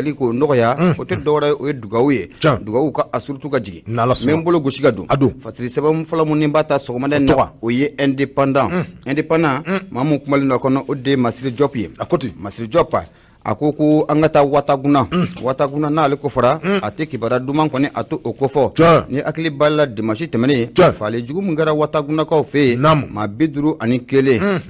hakili ko nɔgɔya o tɛ dɔwɛrɛ o ye dugawu ye dugawu ka a surutu ka jigin n bolo gosi ka don fasiri sɛbɛn fɔlɔ mun ni b'a ta sɔgɔmada in na o ye indépendant maa mun kumalen dɔ kɔnɔ o de ye Masiri Jɔp ye Masiri Jɔp a ko an ka taa Wataguna n'ale ko fɔra a tɛ kibaruya duman kɔni a to o ko fɔ ni hakili b'a la dimanche tɛmɛnen fale jugu min kɛra Watagunakaw fɛ yen maa 51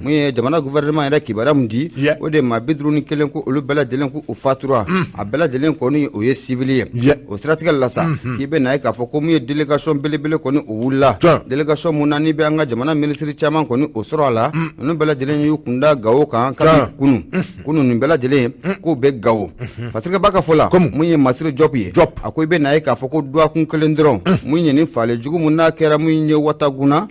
mun ye jamana gouvernement yɛrɛ kibaruya mun di o de maa 51 ko olu bɛɛ lajɛlen ko u fatura a bɛɛ lajɛlen kɔni o ye civil ye o siratigɛ la sa k'i bɛ na ye k'a fɔ ko mun ye délégation belebele kɔni o wulila délégation mun na ni bɛ an ka jamana ministre caman kɔni o sɔrɔ a la ninnu bɛɛ lajɛlen y'u kunda Gawo kan kabini kunu nin bɛɛ lajɛlen ko bɛ Gawo Fasirika b'a ka fɔ la mun ye Masiri Jɔp ye a ko i bɛ na ye k'a fɔ ko duwakun kelen dɔrɔn mun ye nin fale jugu mun n'a kɛra mun ye Wataguna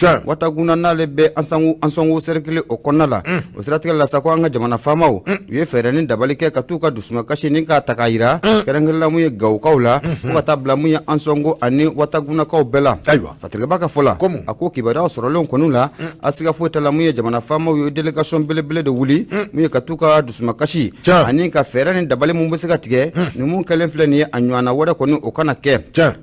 n'ale bɛ an sɔngo cercle o kɔnɔna la o siratigɛ la sa ko an ka jamana faamaw u ye fɛɛrɛ ni dabali kɛ ka t'u ka dusumakasi ni k'a ta k'a yira kɛrɛnkɛrɛnla mun ye Gawukaw la fo ka taa bila mun ye an sɔngo ani Watagunakaw bɛɛ la Fasirika b'a ka fɔ la a ko kibaruyaw sɔrɔlen kɔni la a siga foyi t'a la mun ye jamana faamaw ye délégation belebele de wuli mun ye ka t'u ka dusumakasi ani ka fɛɛrɛ ni dabali mun bɛ se ka tigɛ ni mun kɛlen filɛ nin ye a ɲɔgɔnna wɛrɛ kɔni o kana kɛ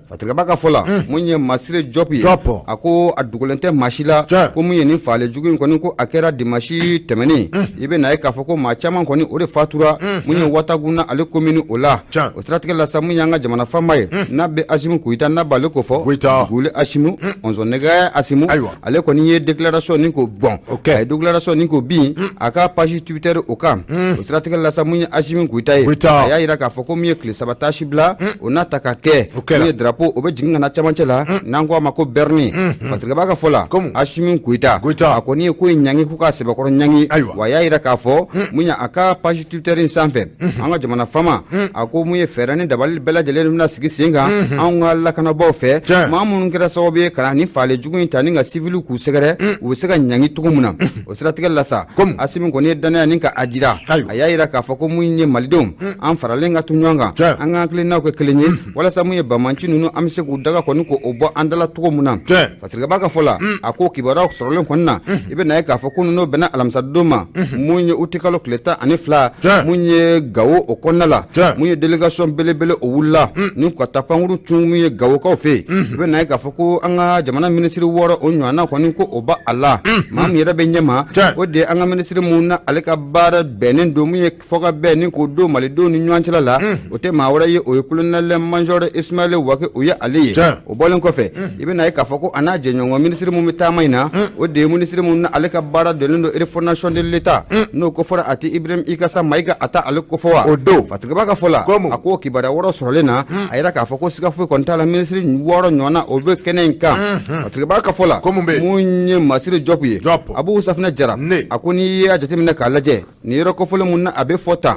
Fasirika b'a ka fɔ la mun ye Masiri Jɔp ye a ko a dogolen tɛ maa si la ko mun ye nin fale jugu in kɔni ko a kɛra dimanche tɛmɛnen i bɛ na ye k'a fɔ ko maa caman kɔni o de fatura mun ye Wataguna ale commune o la o siratigɛ la sa mun y'an ka jamana faama ye n'a bɛ Asimu Kuyita n'a b'ale ko fɔ Gule Asimu Ɔnzɔnɛgɛ Asimu ale kɔni ye déclaration nin ko bɔn a ye déclaration nin ko bin a ka page Twitter o kan o siratigɛ la sa mun ye Asimu Kuyita ye a y'a yira k'a fɔ ko min ye tile 3 tâche bila o n'a ta ka kɛ mun ye drapeau o bɛ jigin ka na cɛmancɛ la n'an ko a ma ko Berni Fasirika b'a ka fɔ la Asimu Kuyita a kɔni ye ko in ɲangi k'u ka sɛbɛkɔrɔ ɲangi wa a y'a yira k'a fɔ mun ye a ka page Twitter in sanfɛ an ka jamana faama a ko mun ye fɛɛrɛ ni dabali bɛɛ lajɛlen bɛna sigi sen kan anw ka lakanabaaw fɛ maa minnu kɛra sababu ye ka na ni fale jugu in ta ni ka civil k'u sɛgɛrɛ u bɛ se ka ɲangi cogo min na o siratigɛ la sa Asimu kɔni ye danaya ni ka a jira a y'a yira k'a fɔ ko mun ye malidenw an faralen ka to ɲɔgɔn kan an ka hakilinaw kɛ kelen ye walasa mun ye Bamanci ninnu an bɛ se k'u daga kɔni ko o bɔ an dala cogo min na Fasirika b'a ka fɔ la a ko kibaruyaw sɔrɔlen kɔni na i bɛ na ye k'a fɔ ko ninnu bɛnna alamisa don ma mun ye uti kalo tile 12 mun ye Gawo o kɔnɔna la mun ye délégation belebele o wulila ni ka taa pankuru cun mun ye Gawukaw fɛ i bɛ na ye k'a fɔ ko an ka jamana minisiri 6 o ɲɔgɔnna kɔni ko o ba a la maa min yɛrɛ bɛ ɲɛma o de ye an ka minisiri mun na ale ka baara bɛnnen don mun ye fɔ ka bɛn ni k'o don malidenw ni ɲɔgɔn cɛla la o tɛ maa wɛrɛ ye o ye colonel major Ismail Wake o ye ale ye o bɔlen kɔfɛ i bɛ na ye k'a fɔ ko a n'a jɛɲɔgɔn minisiri mun bɛ taama in na o de ye minisiri mun na ale ka baara donnen don refondation de l'État n'o ko fɔra a tɛ Ibrahim Ikasa Mayiga a ta ale ko fɔ wa o don Fasirika b'a ka fɔ la a ko kibaruya wɔɔrɔ sɔrɔlen na a yira k'a fɔ ko siga foyi kɔni t'a la minisiri 6 ɲɔgɔnna o bɛ kɛnɛ in kan Fasirika b'a ka fɔ la mun ye Masiri Jɔp ye Abu Safinɛ Jara a ko n'i ye a jateminɛ k'a lajɛ nin yɔrɔ kɔfɔlen mun na a bɛ fɔ tan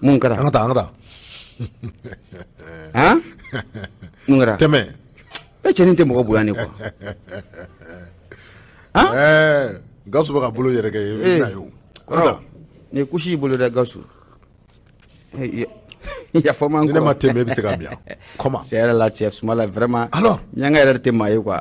mun kɛra an ka taa han mun kɛra tɛmɛ e cɛnin tɛ mɔgɔ bonya ne quoi han Gawusu bɛ ka bolo yɛrɛ kɛ ni kusi y'i bolo dɛ Gawusu yafa man ko ne ma tɛmɛ e bɛ se ka bila comment cɛ yɛrɛ la cɛ Sumala vraiment alors ɲanga yɛrɛ tɛ maa ye quoi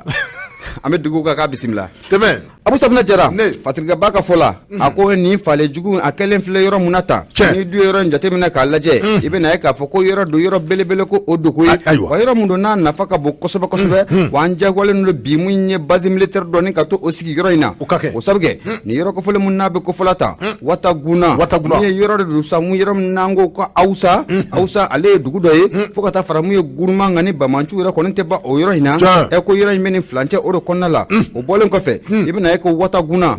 an bɛ dugu ka k'a bisimila tɛmɛ Abu Safinɛ Jara Fasirika b'a ka fɔ la a ko nin fale jugu a kɛlen filɛ yɔrɔ mun na tan ni du yɔrɔ in jateminɛ k'a lajɛ i bɛ na ye k'a fɔ ko yɔrɔ do yɔrɔ belebele ko o dogo ye wa yɔrɔ mun don n'a nafa ka bon kosɛbɛ kosɛbɛ wa an jagoyalen don bi mun ye base militaire dɔɔni ka to o sigi yɔrɔ in na o sabu kɛ nin yɔrɔ kofɔlen mun n'a bɛ kofɔla tan Wataguna mun ye yɔrɔ de don sa mun yɔrɔ min n'an ko ko Awusa ale ye dugu dɔ ye fo ka taa fara mun ye Guruma nka ni Bamanci yɛrɛ kɔni tɛ ban o yɔrɔ in na ko yɔrɔ in bɛ nin filancɛ o de kɔnɔna la o bɔlen kɔfɛ i bɛ na ye ko Wataguna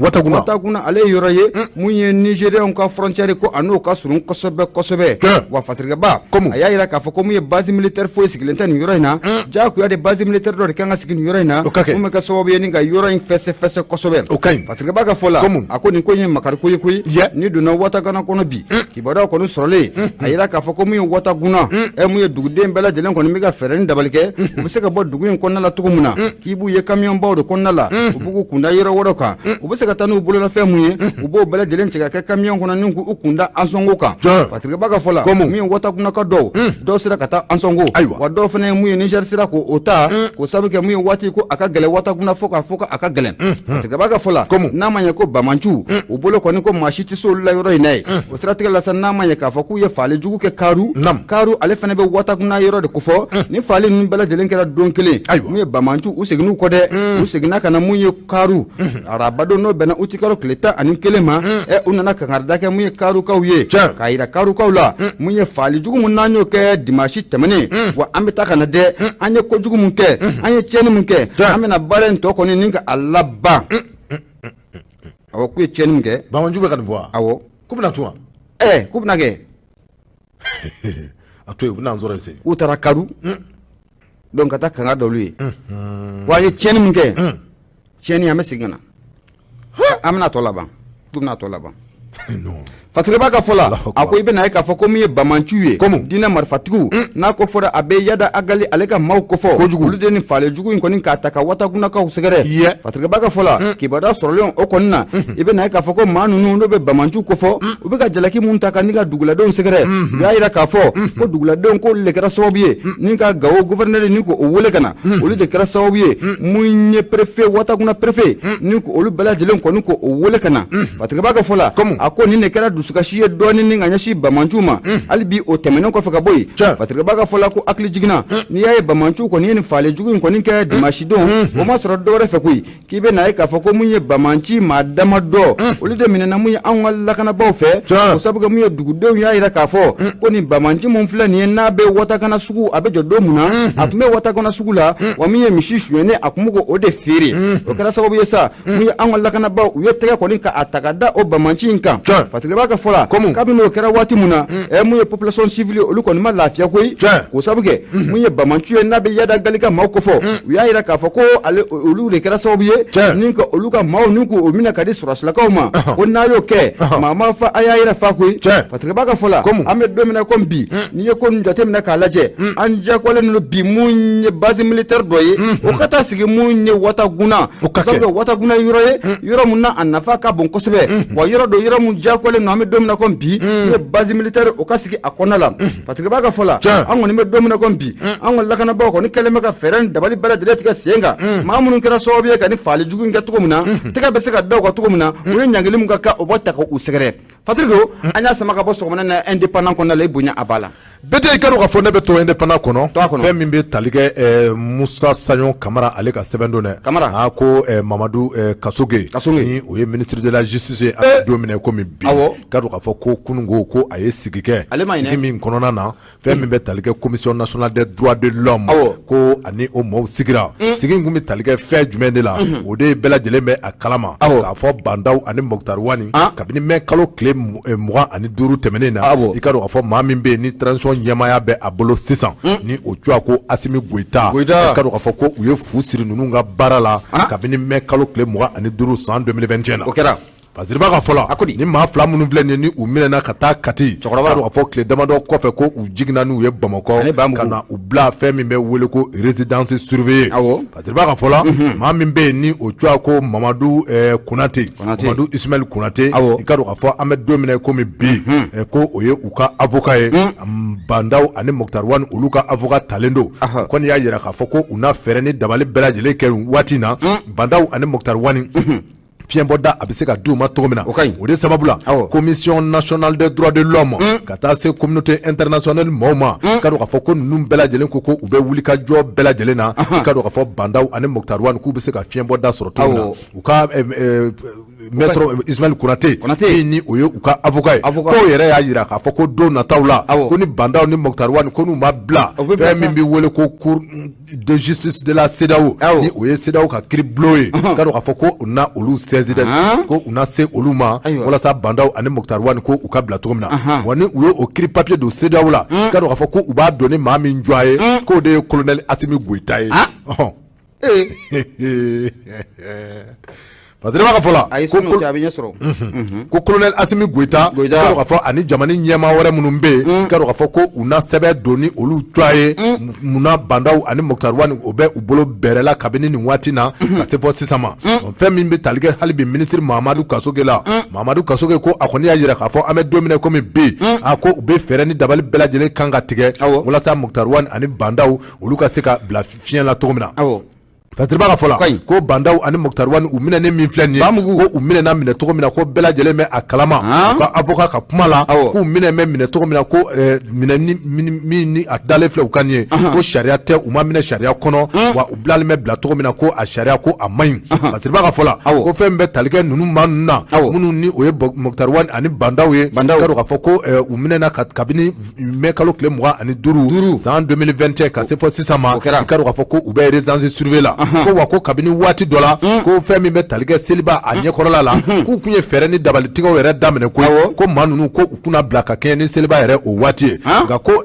ale ye yɔrɔ ye mun ye Nigériens ka frontière ko a n'o ka surun kosɛbɛ wa Fasirika ba a y'a yira k'a fɔ ko mun ye base militaire foyi sigilen tɛ nin yɔrɔ in na jagoya de base militaire dɔ de kan ka sigi nin yɔrɔ in na mun bɛ kɛ sababu ye ni ka yɔrɔ in fɛsɛ kosɛbɛ Fasirika ba ka fɔ la a ko nin ko in ye makari ko ye koyi ni donna Watagana kɔnɔ bi kibaruyaw kɔni sɔrɔlen a yira k'a fɔ ko mun ye Wataguna mun ye duguden bɛɛ lajɛlen kɔni bɛ ka fɛɛrɛ ni dabali kɛ u bɛ se ka bɔ dugu in kɔnɔna la cogo min na k'i b'u ye camion baw de kɔnɔna la u b'u kunda yɔrɔ wɛrɛw kan u bɛ se ka taa n'u bololafɛn mun ye u b'o bɛɛ lajɛlen cɛ ka kɛ camion kɔnɔ ni k'u kunda ansɔngo kan Fatigaba ka fɔ la min ye watakunaka dɔw sera ka taa ansɔngo wa dɔw fana ye mun ye Niger sera k'o ta k'o sababu kɛ mun ye waati ko a ka gɛlɛn watakuna fɔ a ka gɛlɛn Fatigaba ka fɔ la n'a ma ɲɛ ko Bamantu u bolo kɔni ko maa si tɛ se olu la yɔrɔ in na ye o siratigɛ la sa n'a ma ɲɛ k'a fɔ k'u ye faali jugu kɛ Kaaru ale fana bɛ watakuna yɔrɔ de kofɔ ni faali ninnu bɛɛ lajɛlen kɛra don kelen mun ye Bamantu u seginn'u kɔ dɛ u seginna ka na mun ye Kaaru arabadon n'o bɛnna uti kalo tile 11 ma u nana kangarida kɛ mun ye Kaarukaw ye k'a yira Kaarukaw la mun ye faali jugu mun n'an y'o kɛ dimanche tɛmɛnen wa an bɛ taa ka na dɛ an ye kojugu mun kɛ an ye tiɲɛni mun kɛ an bɛna baara in tɔ kɔni ni ka a laban awɔ k'u ye tiɲɛni mun kɛ Bamanju bɛ ka nin fɔ wa awɔ k'u bɛna to wa k'u bɛna kɛ a to yen u bɛna n sɔrɔ yen se u taara Kaaru donc ka taa kanga dɔwlu ye wa an ye tiɲɛni mun kɛ tiɲɛni an bɛ segin ka na an bɛna tɔ laban tu bɛna tɔ laban Fatigaba ka fɔ la a ko i bɛna ye k'a fɔ ko min ye Bamantu ye diinɛ marifatigiw n'a ko fɔra a bɛ Yada Agali ale ka maaw kofɔ olu de ni faale jugu in kɔni k'a ta ka watakunakaw sɛgɛrɛ Fatigaba ka fɔ la kibaruya sɔrɔlen o kɔni na i bɛna ye k'a fɔ ko maa ninnu n'o bɛ Bamantu kofɔ u bɛ ka jalaki mun ta ka ni ka duguladenw sɛgɛrɛ u y'a yira k'a fɔ ko duguladenw k'olu de kɛra sababu ye ni ka Gawo gouverneur ni k'o wele ka na olu de kɛra sababu ye mun ye préfet watakuna préfet ni k'olu bɛɛ lajɛlen kɔni k'o wele ka na Fatigaba ka fɔ la a ko nin de kɛra dusukasi ye dɔɔni ni ka ɲɛsin Bamantu ma hali bi o tɛmɛnen kɔfɛ ka bɔ yen Fatigaba ka fɔ la ko hakili jiginna n'i y'a ye Bamantu kɔni ye nin faale jugu in kɔni kɛ dimanche don o ma sɔrɔ dɔwɛrɛ fɛ koyi k'i bɛ na ye k'a fɔ ko mun ye Bamanci maa dama dɔ olu de minɛna mun ye anw ka lakanabaw fɛ o sabu kɛ mun ye dugudenw y'a yira k'a fɔ ko nin Bamanci mun filɛ nin ye n'a bɛ watakana sugu a bɛ jɔ don mun na a tun bɛ watakana sugu la wa min ye misi suyɛnen a tun bɛ k'o de feere o kɛra sababu ye sa mun ye anw ka lakanabaw u ye tɛgɛ kɔni ka a ta ka da o Bamanci in kan Fatigaba ka fɔ la kabini o kɛra waati mun na mun ye population civile olu kɔni ma lafiya koyi k'o sababu kɛ mun ye Bamantu ye n'a bɛ Yada Agali ka maaw kofɔ u y'a yira k'a fɔ ko olu de kɛra sababu ye ni ka olu ka maaw ni k'o minɛ ka di sɔrɔsilakaw ma ko n'a y'o kɛ maa ma fa a y'a yɛrɛ fa koyi Fatigaba ka fɔ la an bɛ don min na komi bi n'i ye ko nin jateminɛ k'a lajɛ an diyagoyalen don bi mun ye base militaire dɔ ye o ka taa sigi mun ye Wataguna sabu kɛ Wataguna yɔrɔ ye yɔrɔ mun na a nafa ka bon kosɛbɛ wa yɔrɔ do yɔrɔ mun diyagoyalen don an bɛ don min na komi bi ye base militaire o ka sigi a kɔnɔna la Fatigaba ka fɔ la an kɔni bɛ don min na komi bi an ka lakanabaw kɔni kɛlen bɛ ka fɛɛrɛ dabali bɛɛ lajɛlen tigɛ sen kan maa minnu kɛra sababu ye ka ni faali jugu in kɛ cogo min na tɛgɛ bɛ se ka da u kan cogo min na u ye ɲangili mun ka kan o bɔ ta k'u sɛgɛrɛ Fatigo an y'a sama ka bɔ sɔgɔmada na indépendant kɔnɔna la i bonya a b'a la bete i ka dɔn k'a fɔ ne bɛ to indépendant kɔnɔ fɛn min bɛ tali kɛ Musa Saɲɔ Kamara ale ka sɛbɛn don dɛ Kamara ko Mamadu Kasoge ni o ye ministre de la justice ye a bɛ don minɛ komi bi ka dɔn k'a fɔ ko kununko ko a ye sigi kɛ sigi min kɔnɔna na fɛn min bɛ tali kɛ commission nationale des droits de l'homme ko ani o maaw sigira sigi in kun bɛ tali kɛ fɛn jumɛn de la o de bɛɛ lajɛlen bɛ a kalama k'a fɔ Bandaw ani Mokutari Wani kabini mɛ kalo tile 25 tɛmɛnen na i ka dɔn k'a fɔ maa min bɛ yen ni transition ɲɛmaya bɛ a bolo sisan ni o cogoya ko Asimi Goita ka dɔn k'a fɔ ko u ye fu siri ninnu ka baara la kabini mɛ kalo tile 25 san 2021 na o kɛra Fatigaba ka fɔ la ni maa fila minnu filɛ nin ye ni u minɛna ka taa Kati ka dɔn k'a fɔ tile damadɔ kɔfɛ ko u jiginna n'u ye Bamakɔ ka na u bila fɛn min bɛ wele ko résidence surveillée Fatigaba ka fɔ la maa min bɛ yen ni o cogoya ko Mamadu Konate Mamadu Ismail Konate i ka dɔn k'a fɔ an bɛ don min na komi bi ko o ye u ka avocat ye Bandaw ani Mokutari Wani olu ka avocat talen don o kɔni y'a yira k'a fɔ ko u na fɛɛrɛ ni dabali bɛɛ lajɛlen kɛ waati in na Bandaw ani Mokutari Wani fiɲɛbɔda a bɛ se ka di u ma cogo min na o de sababu la commission nationale des droits de l'homme ka taa se communauté internationale maaw ma ka dɔn k'a fɔ ko ninnu bɛɛ lajɛlen ko u bɛ wuli ka jɔ bɛɛ lajɛlen na ka dɔn k'a fɔ Bandaw ani Mokutari Wani k'u bɛ se ka fiɲɛbɔda sɔrɔ cogo min na u ka maître Ismail Konate ni o ye u ka avocat ye k'o yɛrɛ y'a yira k'a fɔ ko don nataw la ko ni Bandaw ni Mokutari Wani ko n'u ma bila fɛn min bɛ wele ko cour de justice de la CEDEAO ni o ye CEDEAO ka kiiri bulon ye ka dɔn k'a fɔ ko u na olu saisit ko u na se olu ma walasa Bandaw ani Mokutari Wani ko u ka bila cogo min na wa ni u ye o kiiri papier don CEDEAO la ka dɔn k'a fɔ ko u b'a dɔn ni maa min jɔ a ye k'o de ye colonel Asimi Goita ye parce que b'a fɔ ko colonel Asimi Goïta ka fɔ ani jamana ɲɛma wɛrɛ minnu bɛ ka fɔ ko u na sɛbɛn doni olu twa ye munna Bandaw ani Moktar Wani o bɛ u bolo bɛrɛla kabini nin waati na ka se fɔ sisan ma fɛn min bɛ tali kɛ hali bi ministre Mahamadu Kasoge la Mahamadu Kasoge ko a kɔni y'a jira k'a fɔ an bɛ don min na komi bi a ko u bɛ fɛɛrɛ ni dabali bɛɛ lajɛlen kan ka tigɛ walasa Moktar Wani ani Bandaw olu ka se ka bila fiɲɛ la cogo min na. Parce que b'a fɔ ko Bandaw ani Moktar Wani u minɛnen min filɛ nin ye ko u minɛna minɛ cogo min na ko bɛɛ lajɛlen bɛ a kalama u ka avocat ka kuma la k'u minɛ minɛ cogo min na ko minɛ min ni a dalen filɛ u kan ye ko sariya tɛ u ma minɛ sariya kɔnɔ wa u bilalen bɛ bila cogo min na ko a sariya ko a man ɲi parce que b'a fɔ ko fɛn bɛ tali kɛ ninnu maa ninnu na minnu ni o ye Moktar Wani ani Bandaw ye k'a fɔ ko u minɛna kabini mai kalo tile 25 san 2021 ka se fɔ sisan ma k'a fɔ ko u bɛ résidence surveillée la ko wa ko kabini waati dɔ la ko fɛn min bɛ tali kɛ seliba a ɲɛkɔrɔla la k'u kun ye fɛɛrɛ ni dabalitigɛw yɛrɛ daminɛ ko maa ninnu ko u kunna bila ka kɛɲɛ ni seliba yɛrɛ o waati ye nka ko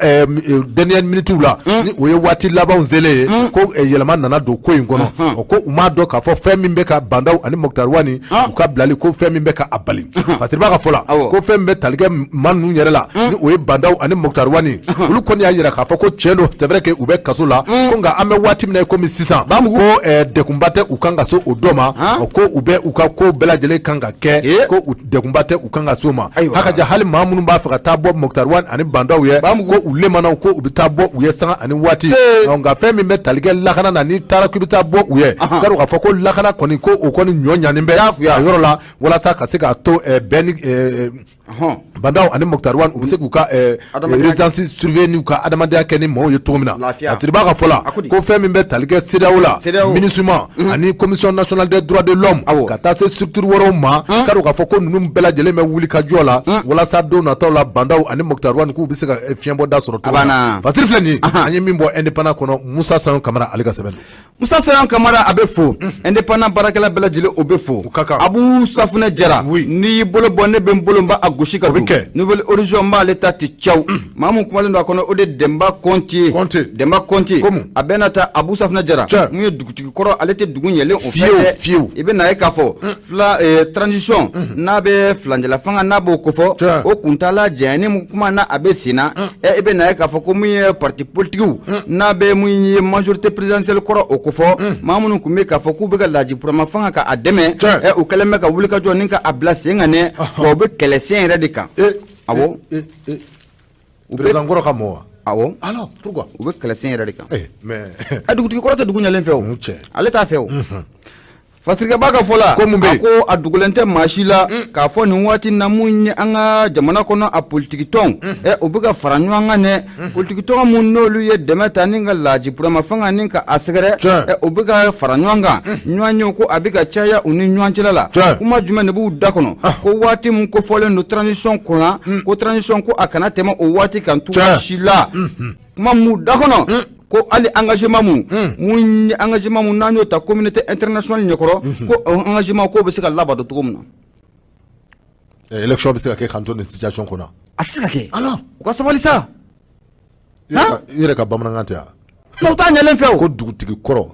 dernière minute la ni o ye waati labanw selen ye ko yɛlɛma nana don ko in kɔnɔ ko u m'a dɔn k'a fɔ fɛn min bɛ ka Bandaw ani Moktar Wani u ka bilali ko fɛn min bɛ ka a bali parce que b'a ka fɔ la ko fɛn min bɛ tali kɛ maa ninnu yɛrɛ la ni o ye Bandaw ani Moktar Wani olu kɔni y'a jira k'a fɔ ko tiɲɛ don c'est vrai que u bɛ kaso la ko nka an bɛ waati min na komi sisan ko dekunba tɛ u kan ka so o dɔ ma ko u bɛ u ka ko bɛɛ lajɛlen kan ka kɛ ko dekunba tɛ u kan ka so ma hakaja hali maa minnu b'a fɛ ka taa bɔ Moktar Wani ani Bandaw ye ko u lemanaw ko u bɛ taa bɔ u ye sanga ani waati nka fɛn min bɛ tali kɛ lakana na n'i taara k'i bɛ taa bɔ u ye kari k'a fɔ ko lakana kɔni ko o kɔni ɲɔ ɲanen bɛ a yɔrɔ la walasa ka se k'a to bɛɛ ni Bandaw ani Moktar Wani u bɛ se k'u ka résidence surveillée n'u ka adamadenya kɛ ni maaw ye cogo min na a tiriba ka fɔ la ko fɛn min bɛ tali kɛ CEDEAO la MINUSMA ani commission nationale des droits de l'homme ka taa se structure wɛrɛw ma kari k'a fɔ ko ninnu bɛɛ lajɛlen bɛ wuli ka jɔ la walasa don nataw la Bandaw ani Moktar Wani k'u bɛ se ka fiɲɛbɔ da sɔrɔ cogo min na Fasiri filɛ nin ye an ye min bɔ indépendant kɔnɔ Musa Sayon Kamara ale ka sɛbɛn Musa Sayon Kamara a bɛ fo indépendant baarakɛla bɛɛ lajɛlen o bɛ fo Abu Safunɛ Jara n'i y'i bolo bɔ ne bɛ n bolo n b'a gosi ka don nouvelle horizon m'ale ta ti cɛw maa mun kumalen don a kɔnɔ o de Demba Konte a bɛɛ na taa Abu Safunɛ Jara mun ye dugutigi kɔrɔ ale tɛ dugu ɲɛlen o fɛ fiyewu i bɛ na ye k'a fɔ transition n'a bɛ filanjɛla fanga n'a b'o kofɔ o kuntala janyani mun kuma na a bɛ sen na i bɛ na ye k'a fɔ ko mun ye parti politigiw n'a bɛ mun ye majorité présidentielle kɔrɔ o kofɔ maa minnu kun bɛ k'a fɔ k'u bɛ ka lajiburama fanga ka a dɛmɛ u kɛlen bɛ ka wuli ka jɔ ni ka a bila sen kan dɛ wa u bɛ kɛlɛsen yɛrɛ de kan awɔ président kɔrɔ ka mɔ wa awɔ alors pourquoi u bɛ kɛlɛsen yɛrɛ de kan mais a dugutigi kɔrɔ tɛ dugu ɲɛlen fɛ o ale t'a fɛ o Fasirikɛba ka fɔ la a ko a dugulen tɛ maa si la k'a fɔ nin waati na mun ye an ka jamana kɔnɔ a politiki tɔn u bɛ ka fara ɲɔgɔn kan dɛ politiki tɔn mun n'olu ye dɛmɛ ta ni ka lajiburama fanga ni ka a sɛgɛrɛ u bɛ ka fara ɲɔgɔn kan ɲɔgɔn ye ko a bɛ ka caya u ni ɲɔgɔn cɛla la kuma jumɛn de b'u da kɔnɔ ko waati mun kofɔlen don transition kunna ko transition ko a kana tɛmɛ o waati kan cogoya si la kuma mun da kɔnɔ ko ali engagement mun engagement mun n'an y'o ta communauté internationale ɲɛkɔrɔ ko engagement ko bɛ se ka labato cogo min na élection bɛ se ka kɛ k'an to nin situation kɔnɔ a tɛ se ka kɛ alors u ka sabali sa i yɛrɛ ka bamanankan tɛ wa n'o t'a ɲɛlen fɛ o ko dugutigi kɔrɔ